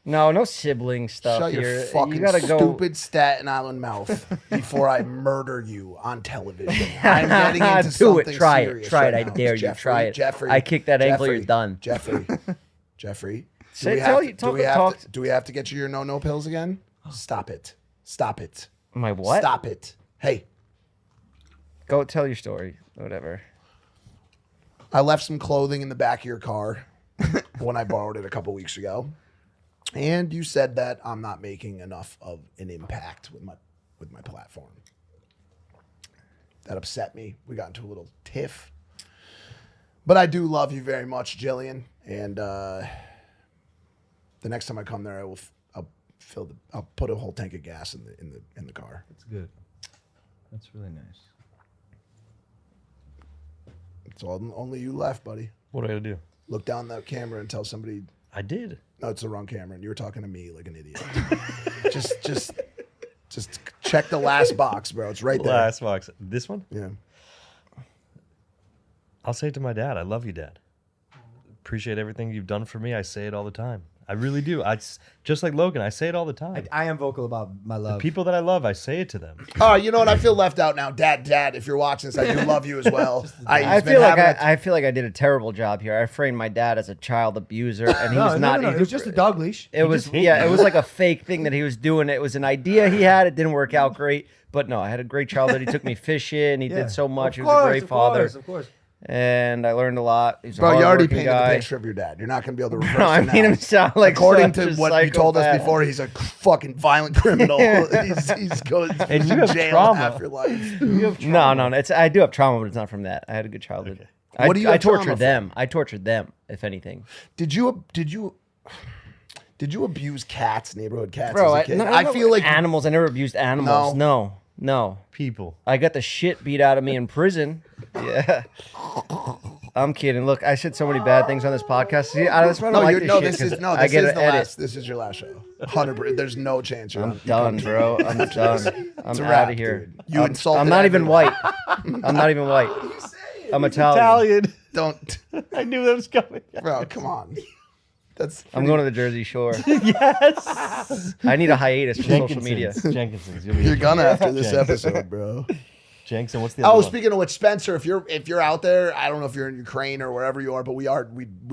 No sibling stuff Shut here. your fucking You gotta go. stupid Staten Island mouth before I murder you on television. I'm getting into Do something it. Try serious it. Try right it. I now. dare you. Jeffrey, Try it. Jeffrey. I kick that ankle, you're done. Jeffrey. Say- Do we tell have you- to- talk- do we have talk- to- do we have to get you your no pills again? Stop it. Stop it. My what? Stop it. Hey, Go tell your story. Whatever. I left some clothing in the back of your car when I borrowed it a couple weeks ago. And you said that I'm not making enough of an impact with my platform. that upset me. We got into a little tiff. But I do love you very much, Jillian. And the next time I come there, I'll put a whole tank of gas in the car. That's good. That's really nice. It's only you left, buddy. What do I gotta do? Look down that camera and tell somebody. I did. No, it's the wrong camera, and you were talking to me like an idiot. just check the last box, bro. It's right there. Last box. This one? Yeah. I'll say it to my dad. I love you, Dad. Appreciate everything you've done for me. I say it all the time. I really do. Just like Logan, I say it all the time. I am vocal about my love. People that I love, I say it to them. Oh, you know what? I feel left out now. Dad, if you're watching this, I do love you as well. I feel like I did a terrible job here. I framed my dad as a child abuser, and he was not. No, it was just a dog leash. It was it was like a fake thing that he was doing. It was an idea he had. It didn't work out great, but no, I had a great childhood. He took me fishing. He did so much. He was a great father. Of course. And I learned a lot. He's a Bro, you already hardworking painted guy. the picture of your dad. You're not going to be able to reverse No, I it made now. him sound like According such to a what you told us psychopath. before, he's a fucking violent criminal. he's going And you to have jail trauma. half your life. No. I do have trauma, but it's not from that. I had a good childhood. What do you I have trauma tortured them. I tortured them, if anything. Did you abuse cats, neighborhood cats Bro, as a kid? I feel like animals. I never abused animals. No. People. I got the shit beat out of me in prison. Yeah. I'm kidding. Look, I said so many bad things on this podcast. See, that's why I don't like this shit. This is your last show. 100%. There's no chance you're I'm done, bro. I'm done. I'm wrap, out of here. dude. You insulted I'm not even everyone. white. I'm not even white. I'm Italian. Don't, I knew that was coming. bro. Come on. I'm going to the Jersey Shore. Yes. I need a hiatus from social media. Jenkinson's. You're gonna after this episode, bro. Jenkinson, what's the other Oh, one? speaking of which, Spencer, if you're out there, I don't know if you're in Ukraine or wherever you are, but we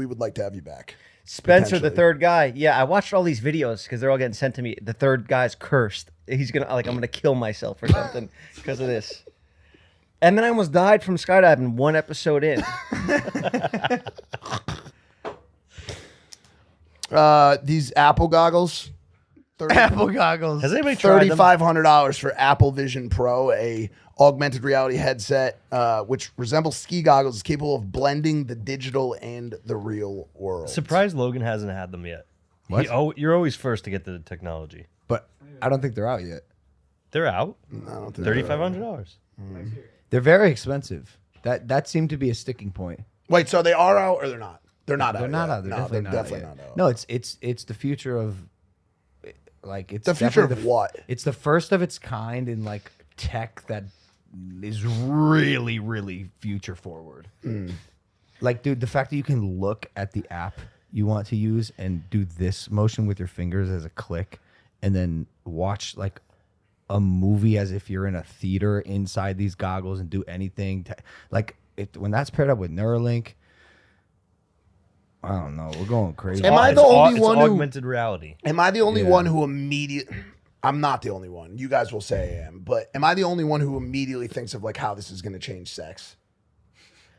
would like to have you back. Spencer, the Potentially. third guy. Yeah, I watched all these videos because they're all getting sent to me. The third guy's cursed. He's gonna I'm gonna kill myself or something because of this. And then I almost died from skydiving one episode in. These Apple goggles. Apple goggles. Has anybody tried them? $3,500 for Apple Vision Pro, a augmented reality headset, which resembles ski goggles, is capable of blending the digital and the real world. Surprised Logan hasn't had them yet. What? You're always first to get the technology. But I don't think they're out yet. They're out. I don't think they're- $3,500. They're very expensive. That seemed to be a sticking point. Wait, so they are out or they're not? They're not out. They're not yet. out. They're No, definitely they're not definitely out. not out. No, it's the future of it's The future definitely of what? It's the first of its kind in like tech that is really, really future forward. Like, dude, the fact that you can look at the app you want to use and do this motion with your fingers as a click, and then watch like a movie as if you're in a theater inside these goggles and do anything. When that's paired up with Neuralink, I don't know. We're going crazy. Am I the only one who? Augmented reality. Am I the only Yeah. one who immediately? I'm not the only one. You guys will say I am, but am I the only one who immediately thinks of like how this is going to change sex?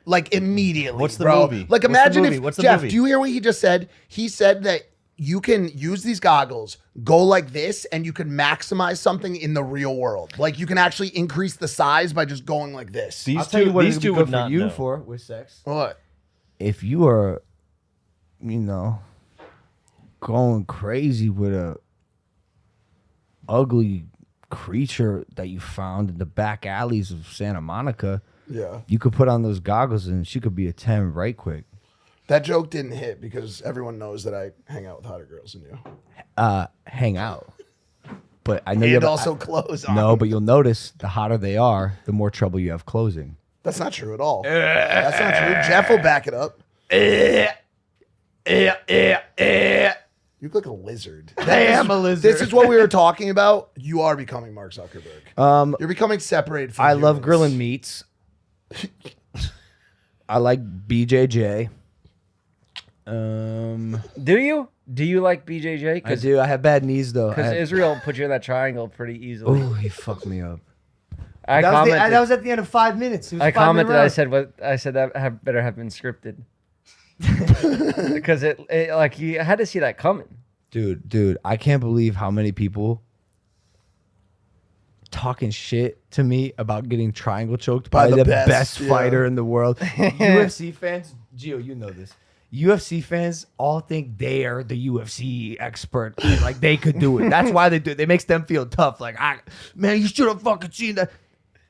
Like immediately. What's the bro. movie? Like What's the imagine movie? if What's the Jeff. movie? Do you hear what he just said? He said that you can use these goggles, go like this, and you can maximize something in the real world. Like you can actually increase the size by just going like this. These I'll tell you what these it'd be two good would for not you know. for with sex. What? If you are, going crazy with a ugly creature that you found in the back alleys of Santa Monica, Yeah. you could put on those goggles and she could be a 10 right quick. That joke didn't hit because everyone knows that I hang out with hotter girls than you. Hang out. But I know And you have also close on. no, but you'll notice the hotter they are, the more trouble you have closing. That's not true at all. That's not true. Jeff will back it up. You look like a lizard. I am a lizard. This is what we were talking about. You are becoming Mark Zuckerberg. You're becoming separated from I love humans. grilling meats. I like BJJ. Do you? Do you like BJJ? I Because do. I have bad knees though. Israel put you in that triangle pretty easily. Oh, he fucked me up. I That commented. was at the end of 5 minutes. It was I 5 minute commented. I round. said what I said that better have been scripted because it like you had to see that coming. Dude, I can't believe how many people talking shit to me about getting triangle choked by the best, best yeah. fighter in the world. UFC fans, Gio, you know this. UFC fans all think they are the UFC expert. And, like, they could do it. That's why they do it. It makes them feel tough. Like, man, you should have fucking seen that.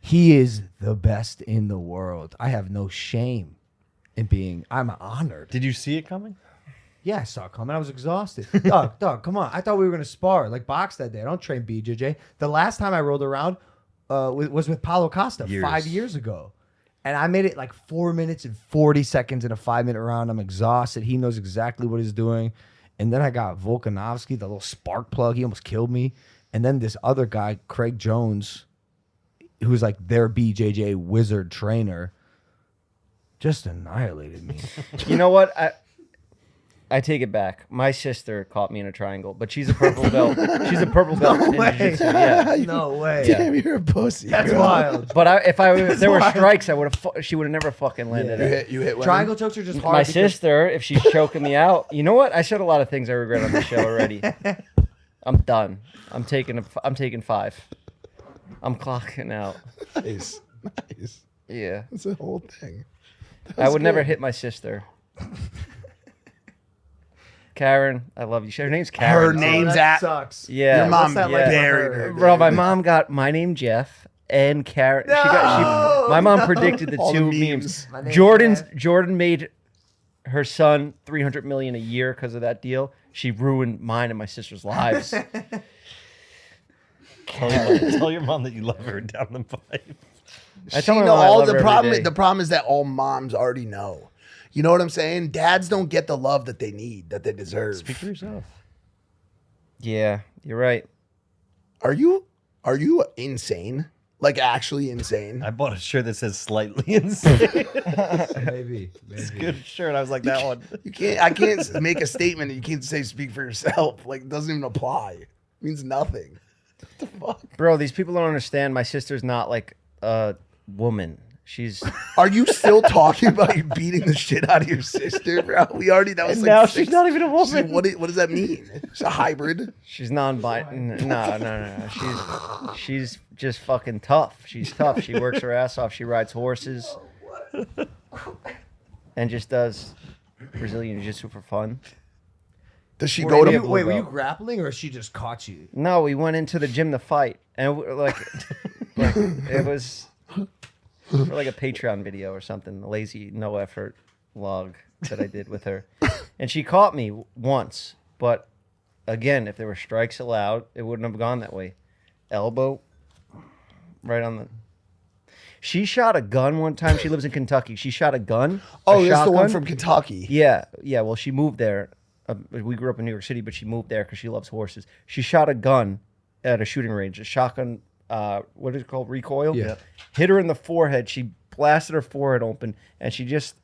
He is the best in the world. I have no shame in being, I'm honored. Did you see it coming? Yeah, I saw it coming. I was exhausted. Dog, come on. I thought we were going to spar, like box that day. I don't train BJJ. The last time I rolled around was with Paulo Costa 5 years ago. And I made it like 4 minutes and 40 seconds in a 5-minute round. I'm exhausted. He knows exactly what he's doing. And then I got Volkanovski, the little spark plug. He almost killed me. And then this other guy, Craig Jones, who's like their BJJ wizard trainer, just annihilated me. You know what? I take it back. My sister caught me in a triangle, but she's a purple belt. She's a purple belt in jiu-jitsu. Yeah. No way. Damn, you're a pussy. That's girl. wild. But if there were strikes, she would have never fucking landed it. You hit women? Triangle chokes are just hard. My because- sister, if she's choking me out, you know what? I said a lot of things I regret on the show already. I'm done. I'm taking 5. I'm clocking out. Nice. Yeah. That's the whole thing. I would never hit my sister. Karen, I love you. Her name's Karen. Her name's that at. sucks. Yeah. Your mom What's that like buried for her? her. Bro, my mom got my name Jeff and Karen. My mom predicted the All the two memes. memes. My name's Jordan made her son $300 million a year because of that deal. She ruined mine and my sister's lives. Tell your mom that you love her down the pipe. I tell my know, mom I all love the her every problem. day. The problem is that all moms already know. You know what I'm saying? Dads don't get the love that they need, that they deserve. Speak for yourself. Yeah, you're right. Are you insane? Like actually insane? I bought a shirt that says slightly insane. Maybe. Good shirt. I was like, that one. I can't make a statement and you can't say speak for yourself. Like it doesn't even apply. It means nothing. What the fuck? Bro, these people don't understand. My sister's not like a woman. She's Are you still talking about you beating the shit out of your sister, bro? We already that was And like now 6 she's not even a woman. What does that mean? It's a hybrid. she's non-binary. No. She's just fucking tough. She's tough. She works her ass off. She rides horses. And just does Brazilian jiu-jitsu for fun. Does she go to? Wait, were you grappling or she just caught you? No, we went into the gym to fight, and like it was for like a Patreon video or something, a lazy, no effort log that I did with her, and she caught me once, but again, if there were strikes allowed, it wouldn't have gone that way. Elbow, right on the. She shot a gun one time. She lives in Kentucky. She shot a gun. Oh, a that's the one shotgun. from Kentucky. Yeah. Well, she moved there. We grew up in New York City, but she moved there because she loves horses. She shot a gun at a shooting range, a shotgun. What is it called? Recoil. Yeah. Hit her in the forehead. She blasted her forehead open, and she just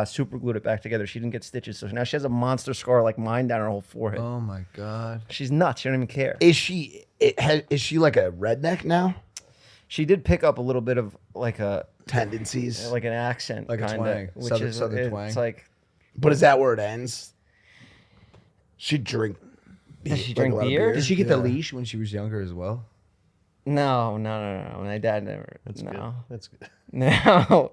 super glued it back together. She didn't get stitches, so now she has a monster scar like mine down her whole forehead. Oh my god. She's nuts. She don't even care. Is she like a redneck now? She did pick up a little bit of like Tendencies. an accent, Like a kinda, twang. which Southern it's twang. like. But is that where it ends? She drink. Does she like drink a lot of beer? Did she get the Yeah. leash when she was younger as well? No. My dad never. That's no. good. That's good. No.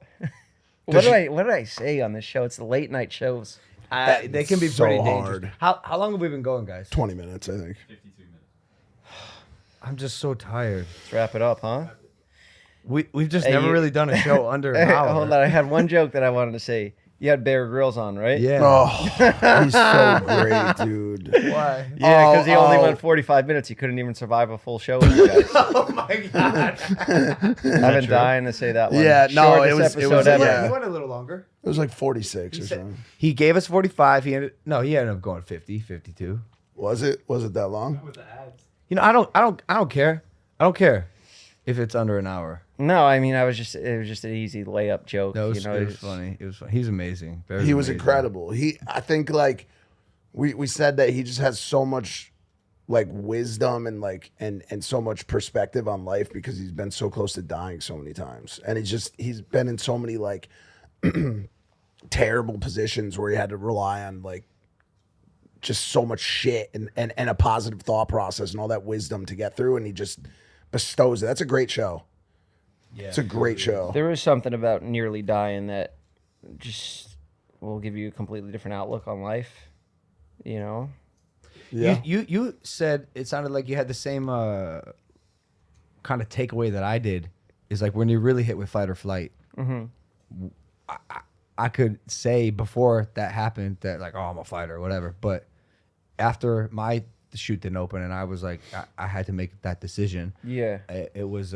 Does What did I say on this show? It's the late night shows. They can be so pretty hard. dangerous. How long have we been going, guys? 20 minutes, I think. I'm just so tired. Let's wrap it up, huh? We've just Hey, never you- really done a show under an hour. Hold on. I had one joke that I wanted to say. You had Bear Grylls on, right? Yeah. Oh, he's so great, dude. Why? Yeah, because he only Oh. went 45 minutes. He couldn't even survive a full show with you guys. Oh my god. I've been dying to say that one. Yeah, no, Shortest it was- episode ever. yeah. He went a little longer. It was like 46 or said- something. He gave us 45. He ended up going 50, 52. Was it that long? You know, I don't care. I don't care if it's under an hour. No, I mean, it was just an easy layup joke. No, you know, it was funny. It was funny. He's amazing. Bear's He was amazing. incredible. I think like we said that he just has so much like wisdom and like and so much perspective on life because he's been so close to dying so many times. And he's been in so many like terrible positions where he had to rely on like just so much shit and a positive thought process and all that wisdom to get through. And he just bestows it. That's a great show. Yeah, It's a great show. There is something about nearly dying that just will give you a completely different outlook on life. You know? Yeah. You said it sounded like you had the same kind of takeaway that I did. Is like when you're really hit with fight or flight. Mm-hmm. I could say before that happened that like, oh, I'm a fighter or whatever. But after my shoot didn't open and I was like, I had to make that decision. Yeah. It was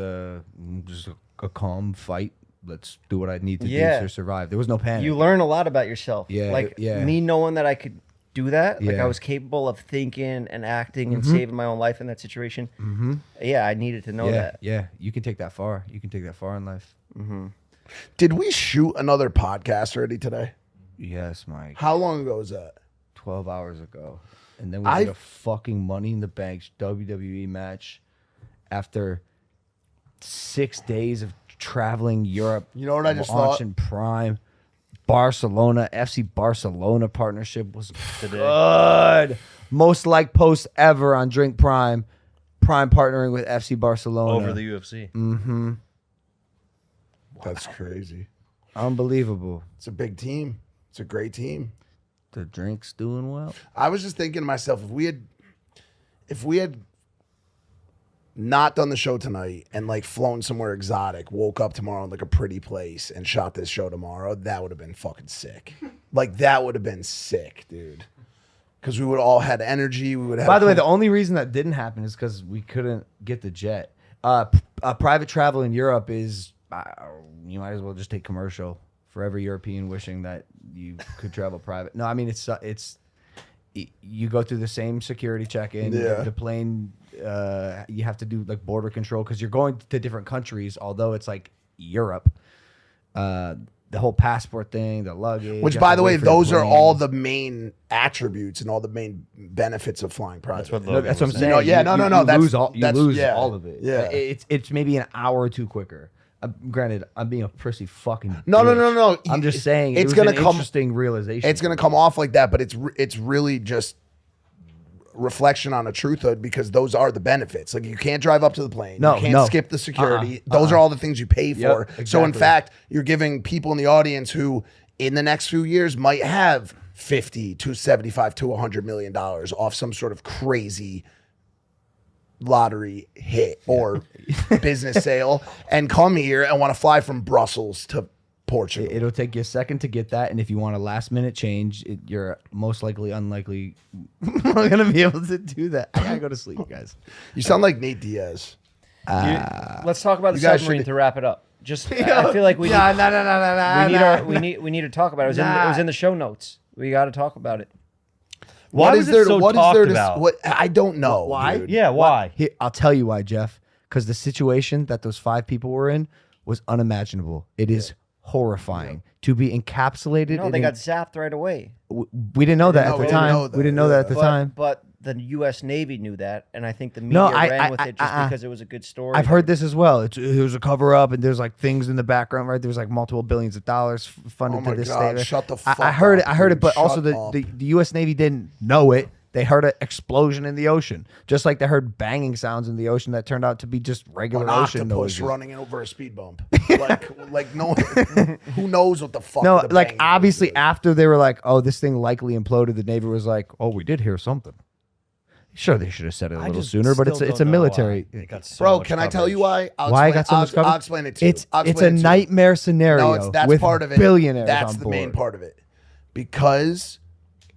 just a calm fight. Let's do what I need to do Yeah. to survive. There was no panic. You learn a lot about yourself. Yeah, Like yeah. me knowing that I could do that. Like Yeah. I was capable of thinking and acting and saving my own life in that situation. Mm-hmm. Yeah, I needed to know Yeah, that. yeah. You can take that far. You can take that far in life. Mm-hmm. Did we shoot another podcast already today? Yes, Mike. How long ago was that? 12 hours ago. And then we did a fucking Money in the Bank WWE match after 6 days of traveling Europe. You know what I just launching Prime. Barcelona, FC Barcelona partnership was Today. good. Most liked post ever on Drink Prime. Prime partnering with FC Barcelona. Over the UFC. Mm-hmm. That's crazy. Unbelievable. It's a big team. It's a great team. The drink's doing well. I was just thinking to myself, if we had not done the show tonight and like flown somewhere exotic, woke up tomorrow in like a pretty place and shot this show tomorrow, that would have been fucking sick. Like that would have been sick, dude. Because we would all had energy. We would have. By the way, the only reason that didn't happen is because we couldn't get the jet. Private travel in Europe is you might as well just take commercial for every European wishing that you could travel private. No, I mean it's you go through the same security check-in. Yeah. The plane you have to do like border control because you're going to different countries. Although it's like Europe, the whole passport thing, the luggage. Which, you have by to the way, wait for the those are plane. all the main attributes and all the main benefits of flying private. That's what No, Logan that's what I'm was saying. No, yeah, no, You that's- lose all. You that's- lose yeah, all of it. yeah. It's maybe an hour or two quicker. Granted, I'm being a prissy fucking. No, no, bitch. no, no. I'm just saying It's it was gonna an come- interesting realization. It's going to come off like that, but it's really just reflection on a truthhood because those are the benefits. Like you can't drive up to the plane. No, you can't no. skip the security. Those are all the things you pay for. Yep, So in exactly. fact, you're giving people in the audience who in the next few years might have 50 to 75 to $100 million off some sort of crazy lottery hit or business sale and come here and want to fly from Brussels to Portugal. It'll take you a second to get that, and if you want a last minute change, you're most likely unlikely not gonna be able to do that. I gotta go to sleep, guys. You sound like Nate Diaz. Let's talk about the you guys submarine should- to wrap it up. Just I feel like we need to talk about it. It was in the show notes. We got to talk about it. Why What was is it there? so What is talked there to? about? What I don't know. Why? dude. Yeah, why? Here, I'll tell you why, Jeff. Because the situation that those 5 people were in was unimaginable. It is horrifying to be encapsulated. No, in they an- got zapped right away. we didn't know that know- at we the didn't time. know that, We didn't know that at yeah. the time. But the U.S. Navy knew that, and I think the media No, I- ran with I- it just I- because it was a good story. I've heard this as well. It was a cover up, and there's like things in the background, right? There's like multiple billions of dollars funded Oh my to this God, statement. shut the I fuck heard up, it. I heard dude. it, but also Shut up. the U.S. Navy didn't know it. They heard an explosion in the ocean, just like they heard banging sounds in the ocean that turned out to be just regular An ocean octopus noises. running over a speed bump. like no one, who knows what the fuck. No, the like bang obviously is. after they were like, "Oh, this thing likely imploded," the Navy was like, "Oh, we did hear something." Sure, they should have said it a I little just sooner, but still it's a don't know military. why it got so Bro, much can I tell you coverage. why? Why I got so much coverage? I'll explain it to you. It's I'll a explain it to you. nightmare scenario. No, that's with part of it. Billionaires That's on the board. main part of it. Because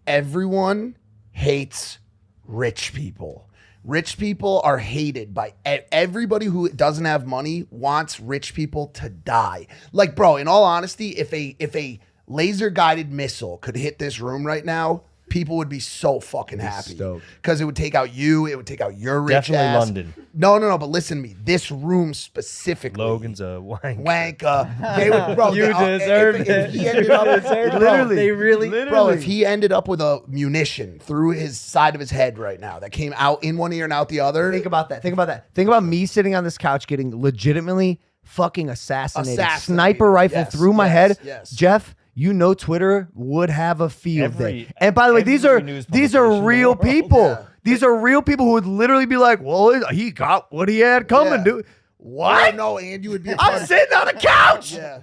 everyone hates rich people. Rich people are hated by everybody who doesn't have money wants rich people to die. Like, bro, in all honesty, if a laser guided missile could hit this room right now, people would be so fucking happy. stoked. Because it would take out you, it would take out your rich Definitely ass. London. No, but listen to me. This room specifically. Logan's a wank. Wanker. They would, bro. You they- deserved if he ended it. up, You deserved it. literally, They really- bro. If he ended up with a munition through his side of his head right now that came out in one ear and out the other, Think about that. Think about that. Think about me sitting on this couch getting legitimately fucking assassinated. Sniper rifle Yes, through my yes, head. yes. Jeff, you know Twitter would have a field Every- day. And by the way, these are every news these are publication in the real world. people. Yeah. These are real people who would literally be like, well, he got what he had coming, Yeah. dude. What? Oh, no, and you would be a part I'm of- sitting on the couch. Yeah.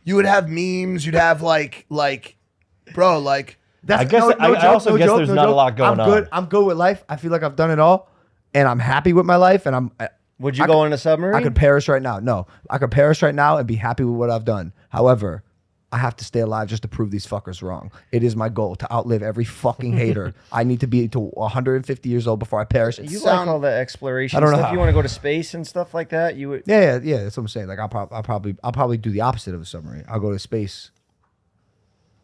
You would have memes. You'd have bro, like. That's, I guess I also guess there's not a lot going on. I'm good with life. I feel like I've done it all, and I'm happy with my life. And Would you go in a submarine? I could perish right now. No, I could perish right now and be happy with what I've done. However, I have to stay alive just to prove these fuckers wrong. It is my goal to outlive every fucking hater. I need to be to 150 years old before I perish. You like all the exploration I don't know stuff? how. You want to go to space and stuff like that? You would. Yeah. That's what I'm saying. Like I'll probably do the opposite of a submarine. I'll go to space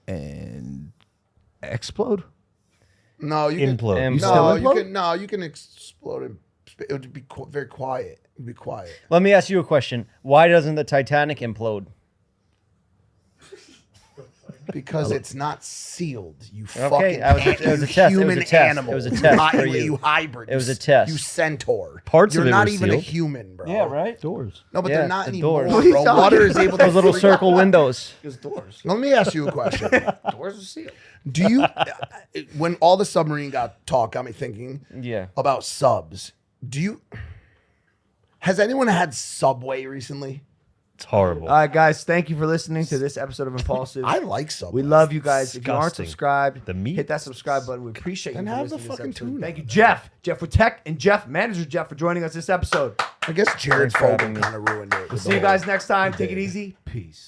and explode. No, you Implode. Can, You still implode? you can explode. It would be very quiet. It'd be quiet. Let me ask you a question. Why doesn't the Titanic implode? Because it's not sealed. You Okay, fucking it was a test. It was human a test. animal. It was a test for You you. hybrid. It was a test. You centaur. Parts You're of it not were even a sealed. human, bro. Doors. No, but Yeah, they're not the anymore, doors. What are you bro. talking Water is able to Those little circle windows. Doors. Let me ask you a question. Doors are sealed. Do you, when all the submarine talk got me thinking Yeah. about subs, has anyone had Subway recently? It's horrible. All right, guys. Thank you for listening to this episode of Impulsive. I like Subway. We love you guys. If you aren't Disgusting. subscribed, The meat. hit that subscribe button. We appreciate you. Then for have the listening to this fucking episode. tuna. Thank you, Jeff with Tech, and Manager Jeff, for joining us this episode. I guess Jared's Thanks for phone having me. kind of ruined it. We'll see you guys next time. Take it easy. Peace.